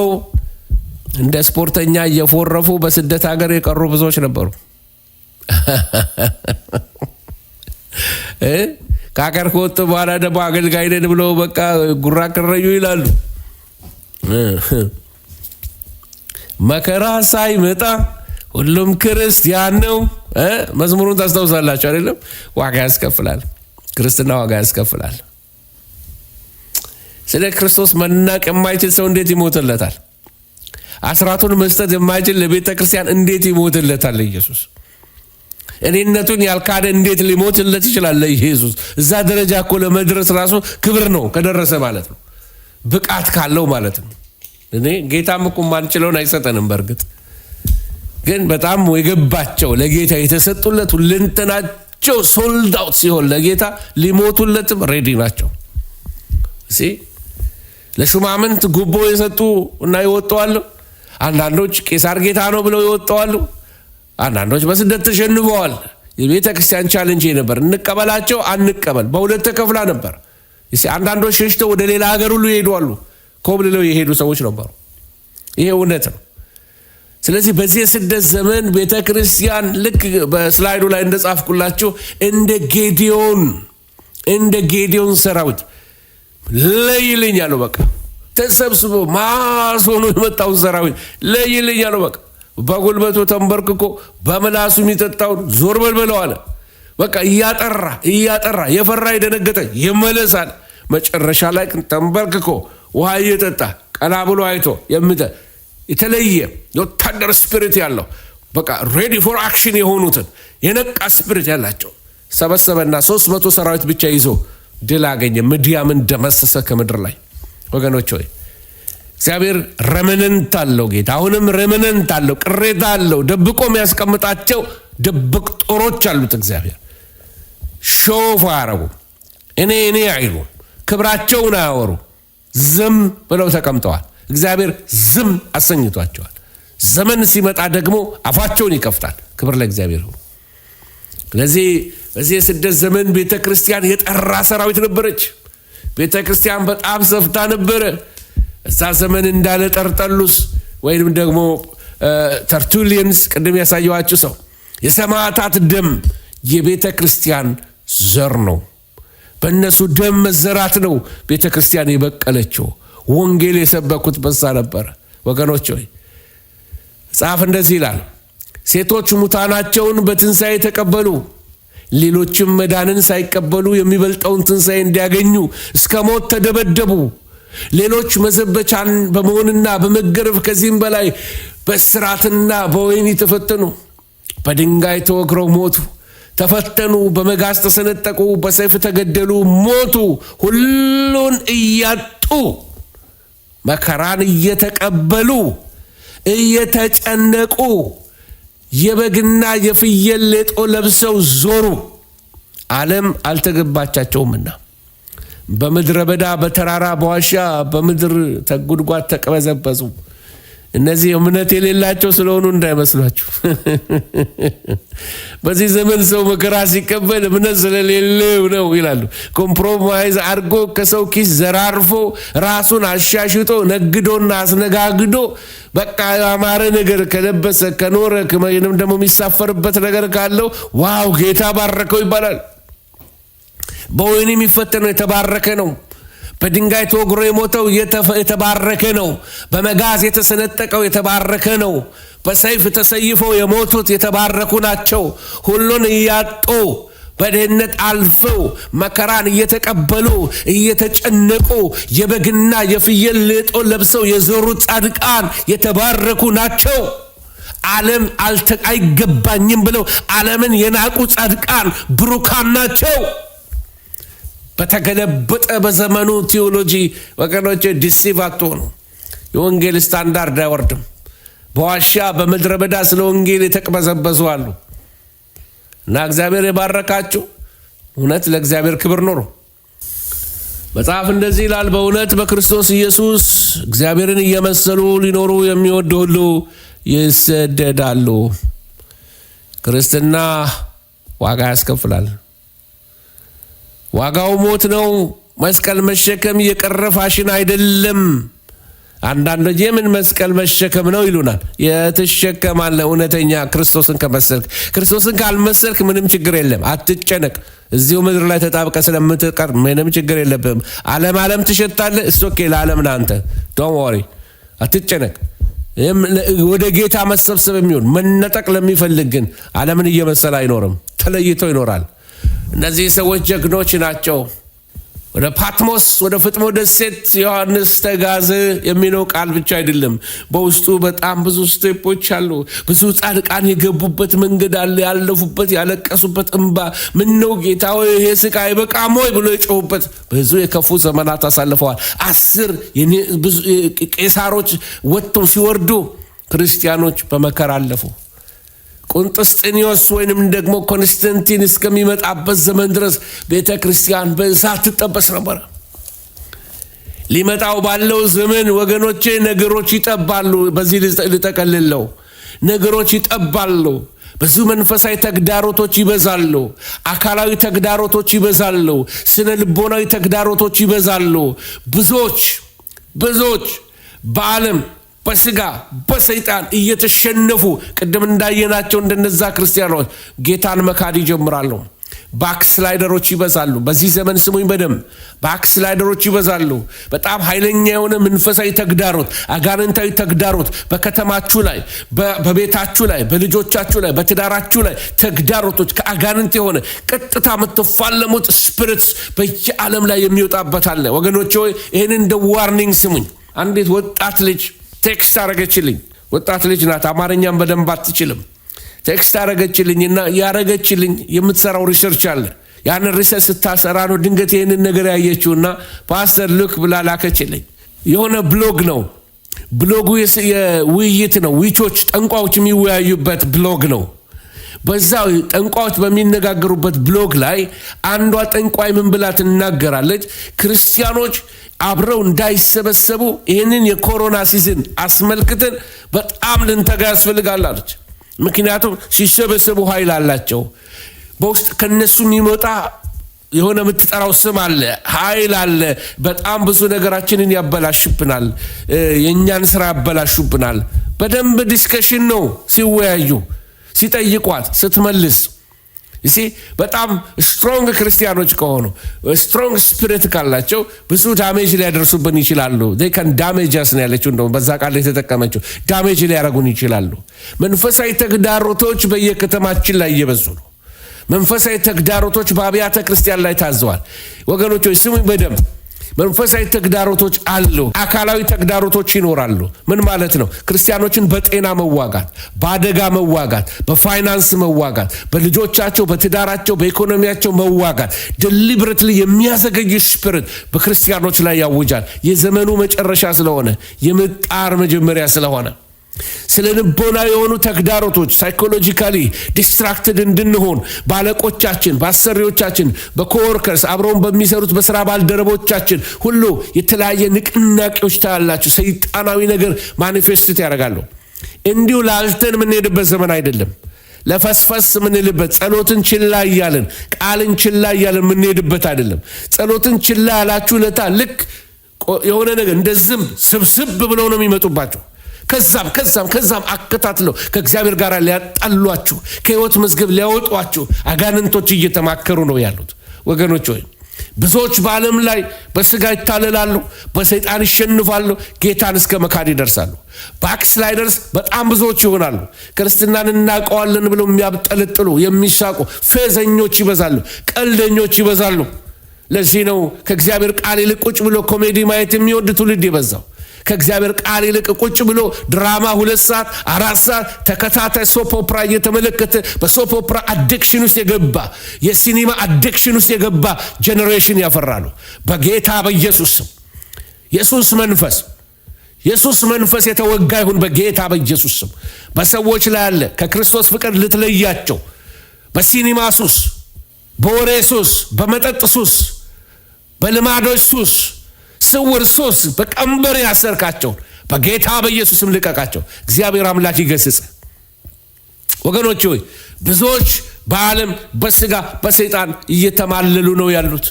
እንደ ስፖርተኛ እየፎረፉ በስደት ሀገር የቀሩ ብዙዎች ነበሩ። ከሀገር ከወጡ በኋላ ደግሞ አገልጋይ ነን ብለው በቃ ጉራ ክረዩ ይላሉ። መከራ ሳይመጣ ሁሉም ክርስቲያን ነው። መዝሙሩን ታስታውሳላችሁ አይደለም? ዋጋ ያስከፍላል፣ ክርስትና ዋጋ ያስከፍላል። ስለ ክርስቶስ መናቅ የማይችል ሰው እንዴት ይሞትለታል? አስራቱን መስጠት የማይችል ለቤተ ክርስቲያን እንዴት ይሞትለታል? ኢየሱስ እኔነቱን ያልካደ እንዴት ሊሞትለት ይችላል? ኢየሱስ እዛ ደረጃ እኮ ለመድረስ ራሱ ክብር ነው፣ ከደረሰ ማለት ነው፣ ብቃት ካለው ማለት ነው። እኔ ጌታም እኮ ማንችለውን አይሰጠንም። በእርግጥ ግን በጣም የገባቸው ለጌታ የተሰጡለት ሁለንተናቸው ሶልድ አውት ሲሆን ለጌታ ሊሞቱለትም ሬዲ ናቸው። ለሹማምንት ጉቦ የሰጡ እና ይወጣዋሉ። አንዳንዶች ቄሳር ጌታ ነው ብለው ይወጣዋሉ። አንዳንዶች በስደት ተሸንፈዋል። የቤተ ክርስቲያን ቻሌንጅ ነበር፣ እንቀበላቸው አንቀበል። በሁለት ተከፍላ ነበር። አንዳንዶች ሸሽተው ወደ ሌላ ሀገር ሁሉ ይሄዳሉ። ኮብልለው የሄዱ ሰዎች ነበሩ። ይሄ እውነት ነው። ስለዚህ በዚህ የስደት ዘመን ቤተ ክርስቲያን ልክ በስላይዱ ላይ እንደጻፍኩላችሁ እንደ ጌዲዮን ሰራዊት ለይልኝ አለው። በቃ ተሰብስቦ ማስ ሆኖ የመጣውን ሰራዊት ለይልኝ አለው። በቃ በጉልበቱ ተንበርክኮ በምላሱ የሚጠጣውን ዞር በልበለው አለ። በቃ እያጠራ የፈራ የደነገጠ ይመለሳል። መጨረሻ ላይ ተንበርክኮ ውሃ እየጠጣ ቀና ብሎ አይቶ የተለየ የወታደር ስፒሪት ያለው በቃ ሬዲ ፎር አክሽን የሆኑትን የነቃ ስፒሪት ያላቸው ሰበሰበና 300 ሰራዊት ብቻ ይዞ ድል አገኘ። ምድያምን ደመሰሰ ከምድር ላይ። ወገኖች ሆይ እግዚአብሔር ረመነንት አለው። ጌታ አሁንም ረመነንት አለው፣ ቅሬታ አለው። ደብቆ የሚያስቀምጣቸው ድብቅ ጦሮች አሉት። እግዚአብሔር ሾፍ አያረጉም፣ እኔ አይሉም፣ ክብራቸውን አያወሩ፣ ዝም ብለው ተቀምጠዋል። እግዚአብሔር ዝም አሰኝቷቸዋል። ዘመን ሲመጣ ደግሞ አፋቸውን ይከፍታል። ክብር ለእግዚአብሔር ይሁን። ስለዚህ በዚህ የስደት ዘመን ቤተ ክርስቲያን የጠራ ሰራዊት ነበረች። ቤተ ክርስቲያን በጣም ሰፍታ ነበረ። እዛ ዘመን እንዳለ ጠርጠሉስ ወይም ደግሞ ተርቱሊየንስ ቅድም ያሳየዋችሁ ሰው የሰማዕታት ደም የቤተ ክርስቲያን ዘር ነው። በእነሱ ደም መዘራት ነው ቤተ ክርስቲያን የበቀለችው። ወንጌል የሰበኩት በዛ ነበረ። ወገኖች ሆይ መጽሐፍ እንደዚህ ይላል፣ ሴቶች ሙታናቸውን በትንሣኤ ተቀበሉ፣ ሌሎችም መዳንን ሳይቀበሉ የሚበልጠውን ትንሣኤ እንዲያገኙ እስከ ሞት ተደበደቡ። ሌሎች መዘበቻን በመሆንና በመገረፍ ከዚህም በላይ በእስራትና በወህኒ ተፈተኑ። በድንጋይ ተወግረው ሞቱ፣ ተፈተኑ፣ በመጋዝ ተሰነጠቁ፣ በሰይፍ ተገደሉ፣ ሞቱ። ሁሉን እያጡ መከራን እየተቀበሉ እየተጨነቁ የበግና የፍየል ሌጦ ለብሰው ዞሩ። ዓለም አልተገባቻቸውምና በምድረ በዳ በተራራ በዋሻ በምድር ጉድጓድ ተቀበዘበዙ። እነዚህ እምነት የሌላቸው ስለሆኑ እንዳይመስሏችሁ። በዚህ ዘመን ሰው መከራ ሲቀበል እምነት ስለሌለው ነው ይላሉ። ኮምፕሮማይዝ አድርጎ ከሰው ኪስ ዘራርፎ ራሱን አሻሽጦ ነግዶና አስነጋግዶ በቃ ያማረ ነገር ከለበሰ ከኖረ ከመንም ደግሞ የሚሳፈርበት ነገር ካለው ዋው ጌታ ባረከው ይባላል። በወህኒ የሚፈተነው የተባረከ ነው። በድንጋይ ተወግሮ የሞተው የተባረከ ነው። በመጋዝ የተሰነጠቀው የተባረከ ነው። በሰይፍ ተሰይፈው የሞቱት የተባረኩ ናቸው። ሁሉን እያጡ በድህነት አልፈው መከራን እየተቀበሉ እየተጨነቁ የበግና የፍየል ሌጦ ለብሰው የዞሩት ጻድቃን የተባረኩ ናቸው። ዓለም አይገባኝም ብለው ዓለምን የናቁ ጻድቃን ብሩካን ናቸው። በተገለበጠ በዘመኑ ቴዎሎጂ ወገኖች ዲሲቭ አትሆኑ። የወንጌል ስታንዳርድ አይወርድም። በዋሻ በምድረ በዳ ስለ ወንጌል የተቅበዘበዙ አሉ እና እግዚአብሔር የባረካችሁ እውነት ለእግዚአብሔር ክብር ኖሩ። መጽሐፍ እንደዚህ ይላል፣ በእውነት በክርስቶስ ኢየሱስ እግዚአብሔርን እየመሰሉ ሊኖሩ የሚወዱ ሁሉ ይሰደዳሉ። ክርስትና ዋጋ ያስከፍላል። ዋጋው ሞት ነው። መስቀል መሸከም የቀረ ፋሽን አይደለም። አንዳንዶች የምን መስቀል መሸከም ነው ይሉናል። የትሸከማለህ እውነተኛ ክርስቶስን ከመሰልክ። ክርስቶስን ካልመሰልክ ምንም ችግር የለም፣ አትጨነቅ። እዚሁ ምድር ላይ ተጣብቀ ስለምትቀር ምንም ችግር የለብህም። ዓለም ትሸታለህ። እስቶኬ ለዓለም ናንተ ዶንት ወሪ፣ አትጨነቅ። ወደ ጌታ መሰብሰብ የሚሆን መነጠቅ ለሚፈልግ ግን ዓለምን እየመሰለ አይኖርም፣ ተለይቶ ይኖራል። እነዚህ ሰዎች ጀግኖች ናቸው። ወደ ፓትሞስ ወደ ፍጥሞ ደሴት ዮሐንስ ተጋዘ የሚለው ቃል ብቻ አይደለም፣ በውስጡ በጣም ብዙ ስቴፖች አሉ። ብዙ ጻድቃን የገቡበት መንገድ አለ፣ ያለፉበት፣ ያለቀሱበት እንባ። ምን ነው ጌታ ሆይ ይሄ ስቃይ አይበቃም ወይ ብሎ የጮሁበት ብዙ የከፉ ዘመናት አሳልፈዋል። 10 ቄሳሮች ወጥተው ሲወርዱ ክርስቲያኖች በመከራ አለፉ። ቁንጥስጥንዮስ ወይንም ደግሞ ኮንስታንቲን እስከሚመጣበት ዘመን ድረስ ቤተ ክርስቲያን በእሳት ትጠበስ ነበር። ሊመጣው ባለው ዘመን ወገኖቼ ነገሮች ይጠባሉ። በዚህ ልጠቀልለው፣ ነገሮች ይጠባሉ። ብዙ መንፈሳዊ ተግዳሮቶች ይበዛሉ። አካላዊ ተግዳሮቶች ይበዛሉ። ስነ ልቦናዊ ተግዳሮቶች ይበዛሉ። ብዙዎች በዓለም በስጋ በሰይጣን እየተሸነፉ ቅድም እንዳየናቸው እንደነዛ ክርስቲያኖች ጌታን መካድ ይጀምራሉ። ባክስላይደሮች ይበዛሉ። በዚህ ዘመን ስሙኝ በደንብ ባክስላይደሮች ይበዛሉ። በጣም ኃይለኛ የሆነ መንፈሳዊ ተግዳሮት፣ አጋንንታዊ ተግዳሮት በከተማችሁ ላይ፣ በቤታችሁ ላይ፣ በልጆቻችሁ ላይ፣ በትዳራችሁ ላይ ተግዳሮቶች ከአጋንንት የሆነ ቀጥታ የምትፋለሙት ስፒሪትስ በየዓለም ላይ የሚወጣበት አለ። ወገኖች ሆይ ይህንን እንደ ዋርኒንግ ስሙኝ። አንዲት ወጣት ልጅ ቴክስት አረገችልኝ። ወጣት ልጅ ናት፣ አማርኛም በደንብ አትችልም። ቴክስት አረገችልኝና ያረገችልኝ የምትሰራው ሪሰርች አለ። ያንን ሪሰርች ስታሰራ ነው ድንገት ይህንን ነገር ያየችውና ፓስተር ሉክ ብላ ላከችልኝ። የሆነ ብሎግ ነው። ብሎጉ የውይይት ነው። ዊቾች ጠንቋዮች የሚወያዩበት ብሎግ ነው። በዛው ጠንቋዮች በሚነጋገሩበት ብሎግ ላይ አንዷ ጠንቋይ ምን ብላ ትናገራለች? ክርስቲያኖች አብረው እንዳይሰበሰቡ ይህንን የኮሮና ሲዝን አስመልክተን በጣም ልንተጋ ያስፈልጋል አለች። ምክንያቱም ሲሰበሰቡ ኃይል አላቸው። በውስጥ ከነሱ የሚመጣ የሆነ የምትጠራው ስም አለ፣ ኃይል አለ። በጣም ብዙ ነገራችንን ያበላሽብናል፣ የእኛን ስራ ያበላሹብናል። በደንብ ዲስከሽን ነው ሲወያዩ፣ ሲጠይቋት ስትመልስ እሺ በጣም ስትሮንግ ክርስቲያኖች ከሆኑ ስትሮንግ ስፒሪት ካላቸው ብዙ ዳሜጅ ሊያደርሱብን ይችላሉ። they can damage us ነው ያለችው። እንደውም በዛ ቃል የተጠቀመችው ዳሜጅ ሊያረጉን ይችላሉ። መንፈሳዊ ተግዳሮቶች በየከተማችን ላይ እየበዙ ነው። መንፈሳዊ ተግዳሮቶች በአብያተ ክርስቲያን ላይ ታዘዋል። ወገኖች ሆይ ስሙኝ በደንብ። መንፈሳዊ ተግዳሮቶች አሉ፣ አካላዊ ተግዳሮቶች ይኖራሉ። ምን ማለት ነው? ክርስቲያኖችን በጤና መዋጋት፣ በአደጋ መዋጋት፣ በፋይናንስ መዋጋት፣ በልጆቻቸው፣ በትዳራቸው፣ በኢኮኖሚያቸው መዋጋት ዴሊብሬትሊ የሚያዘገይ ስፒሪት በክርስቲያኖች ላይ ያውጃል። የዘመኑ መጨረሻ ስለሆነ፣ የምጣር መጀመሪያ ስለሆነ ስለ ልቦና የሆኑ ተግዳሮቶች ሳይኮሎጂካሊ ዲስትራክትድ እንድንሆን ባለቆቻችን፣ በአሰሪዎቻችን፣ በኮወርከርስ አብረውን በሚሰሩት በስራ ባልደረቦቻችን ሁሉ የተለያየ ንቅናቄዎች ታያላችሁ። ሰይጣናዊ ነገር ማኒፌስት ያደርጋሉ። እንዲሁ ላልተን የምንሄድበት ዘመን አይደለም። ለፈስፈስ የምንልበት ጸሎትን ችላ እያለን ቃልን ችላ እያለን የምንሄድበት አይደለም። ጸሎትን ችላ ያላችሁ ለታ ልክ የሆነ ነገር እንደዝም ስብስብ ብለው ነው የሚመጡባቸው። ከዛም አከታትለው ከእግዚአብሔር ጋር ሊያጣሏችሁ፣ ከሕይወት መዝገብ ሊያወጧችሁ አጋንንቶች እየተማከሩ ነው ያሉት። ወገኖች ሆይ ብዙዎች በዓለም ላይ በስጋ ይታለላሉ፣ በሰይጣን ይሸንፋሉ፣ ጌታን እስከ መካድ ይደርሳሉ። ባክስላይደርስ በጣም ብዙዎች ይሆናሉ። ክርስትናን እናውቀዋለን ብለው የሚያብጠለጥሉ የሚሳቁ ፌዘኞች ይበዛሉ፣ ቀልደኞች ይበዛሉ። ለዚህ ነው ከእግዚአብሔር ቃል ይልቅ ቁጭ ብሎ ኮሜዲ ማየት የሚወድ ትውልድ የበዛው። ከእግዚአብሔር ቃል ይልቅ ቁጭ ብሎ ድራማ 2 ሰዓት 4 ሰዓት ተከታታይ ሶፕ ኦፕራ እየተመለከተ በሶፕ ኦፕራ አዲክሽን ውስጥ የገባ የሲኒማ አዲክሽን ውስጥ የገባ ጄኔሬሽን ያፈራሉ። በጌታ በኢየሱስ ስም ኢየሱስ መንፈስ የተወጋ ይሁን በጌታ በኢየሱስ ስም። በሰዎች ላይ ያለ ከክርስቶስ ፍቅር ልትለያቸው በሲኒማ ሱስ፣ በወሬ ሱስ፣ በመጠጥ ሱስ፣ በልማዶች ሱስ፣ ስውር ሱስ በቀንበር ያሰርካቸው በጌታ በኢየሱስም ልቀቃቸው። እግዚአብሔር አምላክ ይገስጽ። ወገኖች ሆይ ብዙዎች በዓለም በስጋ በሰይጣን እየተማለሉ ነው ያሉት።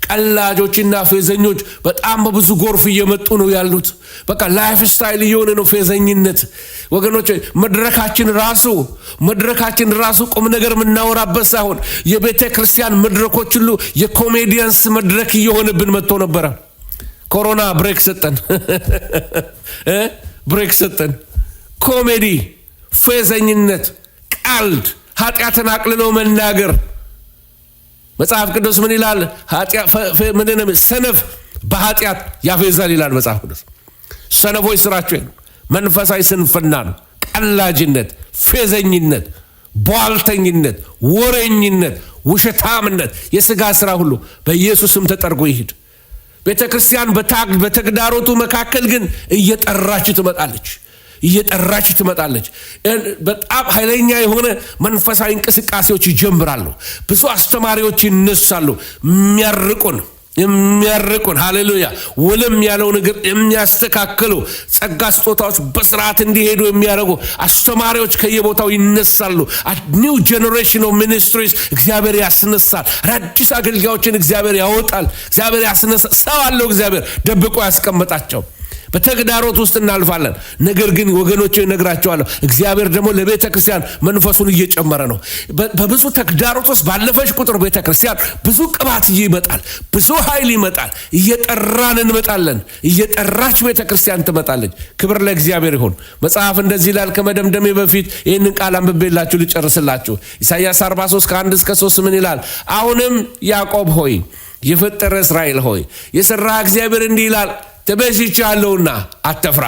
ቀላጆችና ፌዘኞች በጣም በብዙ ጎርፍ እየመጡ ነው ያሉት። በቃ ላይፍ ስታይል እየሆነ ነው ፌዘኝነት። ወገኖች መድረካችን ራሱ ቁም ነገር የምናወራበት ሳይሆን የቤተ ክርስቲያን መድረኮች ሁሉ የኮሜዲያንስ መድረክ እየሆነብን መጥቶ ነበረ። ኮሮና ብሬክ ሰጠን። ኮሜዲ፣ ፌዘኝነት፣ ቀልድ፣ ኃጢአትን አቅልሎ መናገር። መጽሐፍ ቅዱስ ምን ይላል? ሰነፍ በኃጢአት ያፌዛል ይላል መጽሐፍ ቅዱስ። ሰነፎች ስራቸው ነው መንፈሳዊ ስንፍና ነው። ቀላጅነት፣ ፌዘኝነት፣ ቧልተኝነት፣ ወረኝነት፣ ውሸታምነት፣ የሥጋ ሥራ ሁሉ በኢየሱስም ተጠርጎ ይሂድ። ቤተ ክርስቲያን በተግዳሮቱ መካከል ግን እየጠራች ትመጣለች። በጣም ኃይለኛ የሆነ መንፈሳዊ እንቅስቃሴዎች ይጀምራሉ። ብዙ አስተማሪዎች ይነሳሉ የሚያርቁን ሃሌሉያ ወለም ያለው ነገር የሚያስተካክሉ ጸጋ ስጦታዎች በስርዓት እንዲሄዱ የሚያደርጉ አስተማሪዎች ከየቦታው ይነሳሉ። ኒው ጄኔሬሽን ኦፍ ሚኒስትሪስ እግዚአብሔር ያስነሳል። አዳዲስ አገልጋዮችን እግዚአብሔር ያወጣል። እግዚአብሔር ያስነሳል። ሰው አለው እግዚአብሔር ደብቆ ያስቀመጣቸው። በተግዳሮት ውስጥ እናልፋለን። ነገር ግን ወገኖቼ እነግራቸዋለሁ፣ እግዚአብሔር ደግሞ ለቤተ ክርስቲያን መንፈሱን እየጨመረ ነው። በብዙ ተግዳሮት ውስጥ ባለፈች ቁጥር ቤተ ክርስቲያን ብዙ ቅባት ይመጣል፣ ብዙ ኃይል ይመጣል። እየጠራን እንመጣለን። እየጠራች ቤተ ክርስቲያን ትመጣለች። ክብር ለእግዚአብሔር ይሁን። መጽሐፍ እንደዚህ ይላል። ከመደምደሜ በፊት ይህንን ቃል አንብቤላችሁ ልጨርስላችሁ። ኢሳይያስ 43 ከ1 እስከ 3 ምን ይላል? አሁንም ያዕቆብ ሆይ የፈጠረ እስራኤል ሆይ የሠራ እግዚአብሔር እንዲህ ይላል፣ ተቤዥቼሃለሁና አትፍራ፣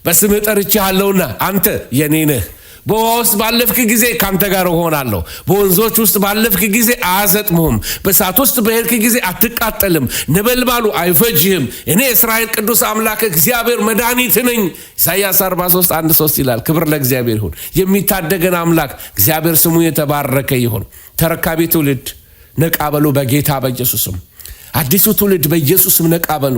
በስምህ ጠርቼሃለሁና አንተ የኔ ነህ። በውኃ ውስጥ ባለፍክ ጊዜ ካንተ ጋር እሆናለሁ። በወንዞች ውስጥ ባለፍክ ጊዜ አያሰጥሙህም። በእሳት ውስጥ በሄድክ ጊዜ አትቃጠልም፣ ነበልባሉ አይፈጅህም። እኔ የእስራኤል ቅዱስ አምላክ እግዚአብሔር መድኃኒት ነኝ። ኢሳይያስ 43 1-3 ይላል። ክብር ለእግዚአብሔር ይሁን። የሚታደገን አምላክ እግዚአብሔር ስሙ የተባረከ ይሁን። ተረካቢ ትውልድ ነቃ በሉ በጌታ በኢየሱስም። አዲሱ ትውልድ በኢየሱስም ነቃ በሉ።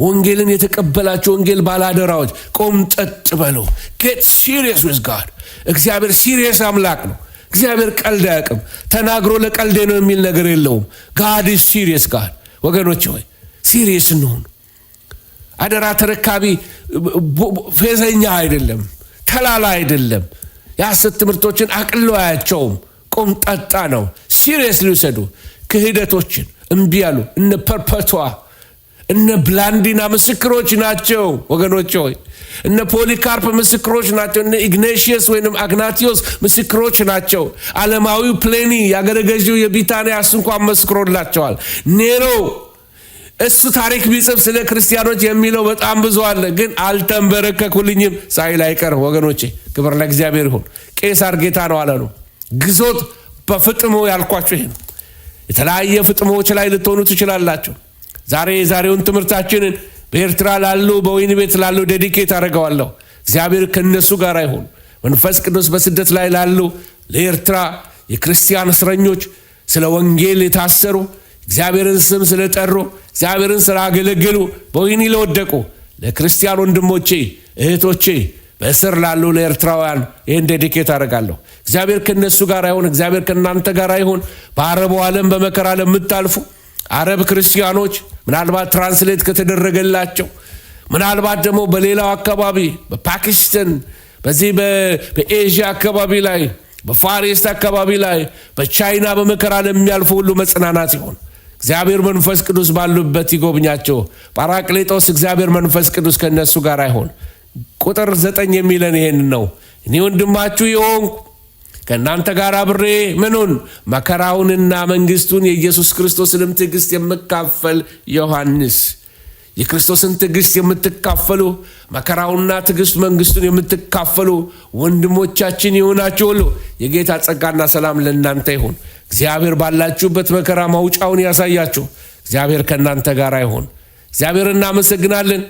ወንጌልን የተቀበላችሁ ወንጌል ባላደራዎች ቆምጠጥ በሉ። ጌት ሲሪየስ ዊዝ ጋድ። እግዚአብሔር ሲሪየስ አምላክ ነው። እግዚአብሔር ቀልድ አያውቅም። ተናግሮ ለቀልዴ ነው የሚል ነገር የለውም። ጋድ ኢዝ ሲሪየስ ጋድ። ወገኖች ሆይ ሲሪየስ እንሁን። አደራ ተረካቢ ፌዘኛ አይደለም፣ ተላላ አይደለም። የሐሰት ትምህርቶችን አቅሎ አያቸውም። ቆምጠጣ ነው። ሲሪየስ ሊውሰዱ። ክህደቶችን እምቢ ያሉ እነ ፐርፐቷ እነ ብላንዲና ምስክሮች ናቸው ወገኖች ሆይ። እነ ፖሊካርፕ ምስክሮች ናቸው። እነ ኢግኔሽየስ ወይንም አግናቲዮስ ምስክሮች ናቸው። ዓለማዊው ፕሌኒ የአገረ ገዢው የቢታንያስ እንኳን መስክሮላቸዋል። ኔሮ እሱ ታሪክ ቢጽፍ ስለ ክርስቲያኖች የሚለው በጣም ብዙ አለ፣ ግን አልተንበረከኩልኝም ሳይል አይቀርም ወገኖቼ። ክብር ለእግዚአብሔር ይሁን። ቄሳር ጌታ ነው አለ ነው። ግዞት በፍጥሞ ያልኳቸው ይሄ ነው። የተለያየ ፍጥሞች ላይ ልትሆኑ ትችላላችሁ። የዛሬውን ትምህርታችንን በኤርትራ ላሉ በወይን ቤት ላሉ ዴዲኬት አደርገዋለሁ። እግዚአብሔር ከነሱ ጋር ይሁን። መንፈስ ቅዱስ በስደት ላይ ላሉ ለኤርትራ የክርስቲያን እስረኞች፣ ስለ ወንጌል የታሰሩ፣ እግዚአብሔርን ስም ስለጠሩ፣ እግዚአብሔርን ስላገለገሉ፣ በወይኒ ለወደቁ ለክርስቲያን ወንድሞቼ እህቶቼ፣ በእስር ላሉ ለኤርትራውያን ይህን ዴዲኬት አደርጋለሁ። እግዚአብሔር ከነሱ ጋር ይሁን። እግዚአብሔር ከእናንተ ጋር ይሁን። በአረቡ ዓለም በመከራ ለምታልፉ አረብ ክርስቲያኖች ምናልባት ትራንስሌት ከተደረገላቸው፣ ምናልባት ደግሞ በሌላው አካባቢ በፓኪስታን፣ በዚህ በኤዥያ አካባቢ ላይ፣ በፋሪስት አካባቢ ላይ፣ በቻይና በመከራ ለሚያልፉ ሁሉ መጽናናት ይሁን። እግዚአብሔር መንፈስ ቅዱስ ባሉበት ይጎብኛቸው። ጳራቅሊጦስ እግዚአብሔር መንፈስ ቅዱስ ከነሱ ጋር ይሁን። ቁጥር 9 የሚለን ይሄን ነው። እኔ ወንድማችሁ የሆንኩ ከእናንተ ጋር አብሬ ምኑን መከራውንና መንግስቱን የኢየሱስ ክርስቶስንም ትዕግስት የምካፈል ዮሐንስ። የክርስቶስን ትዕግስት የምትካፈሉ መከራውንና ትዕግስት መንግስቱን የምትካፈሉ ወንድሞቻችን ይሆናችሁ ሁሉ የጌታ ጸጋና ሰላም ለእናንተ ይሁን። እግዚአብሔር ባላችሁበት መከራ ማውጫውን ያሳያችሁ። እግዚአብሔር ከእናንተ ጋር ይሁን። እግዚአብሔር እናመሰግናለን።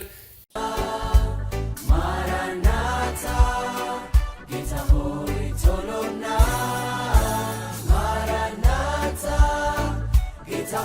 Maranatha, Gita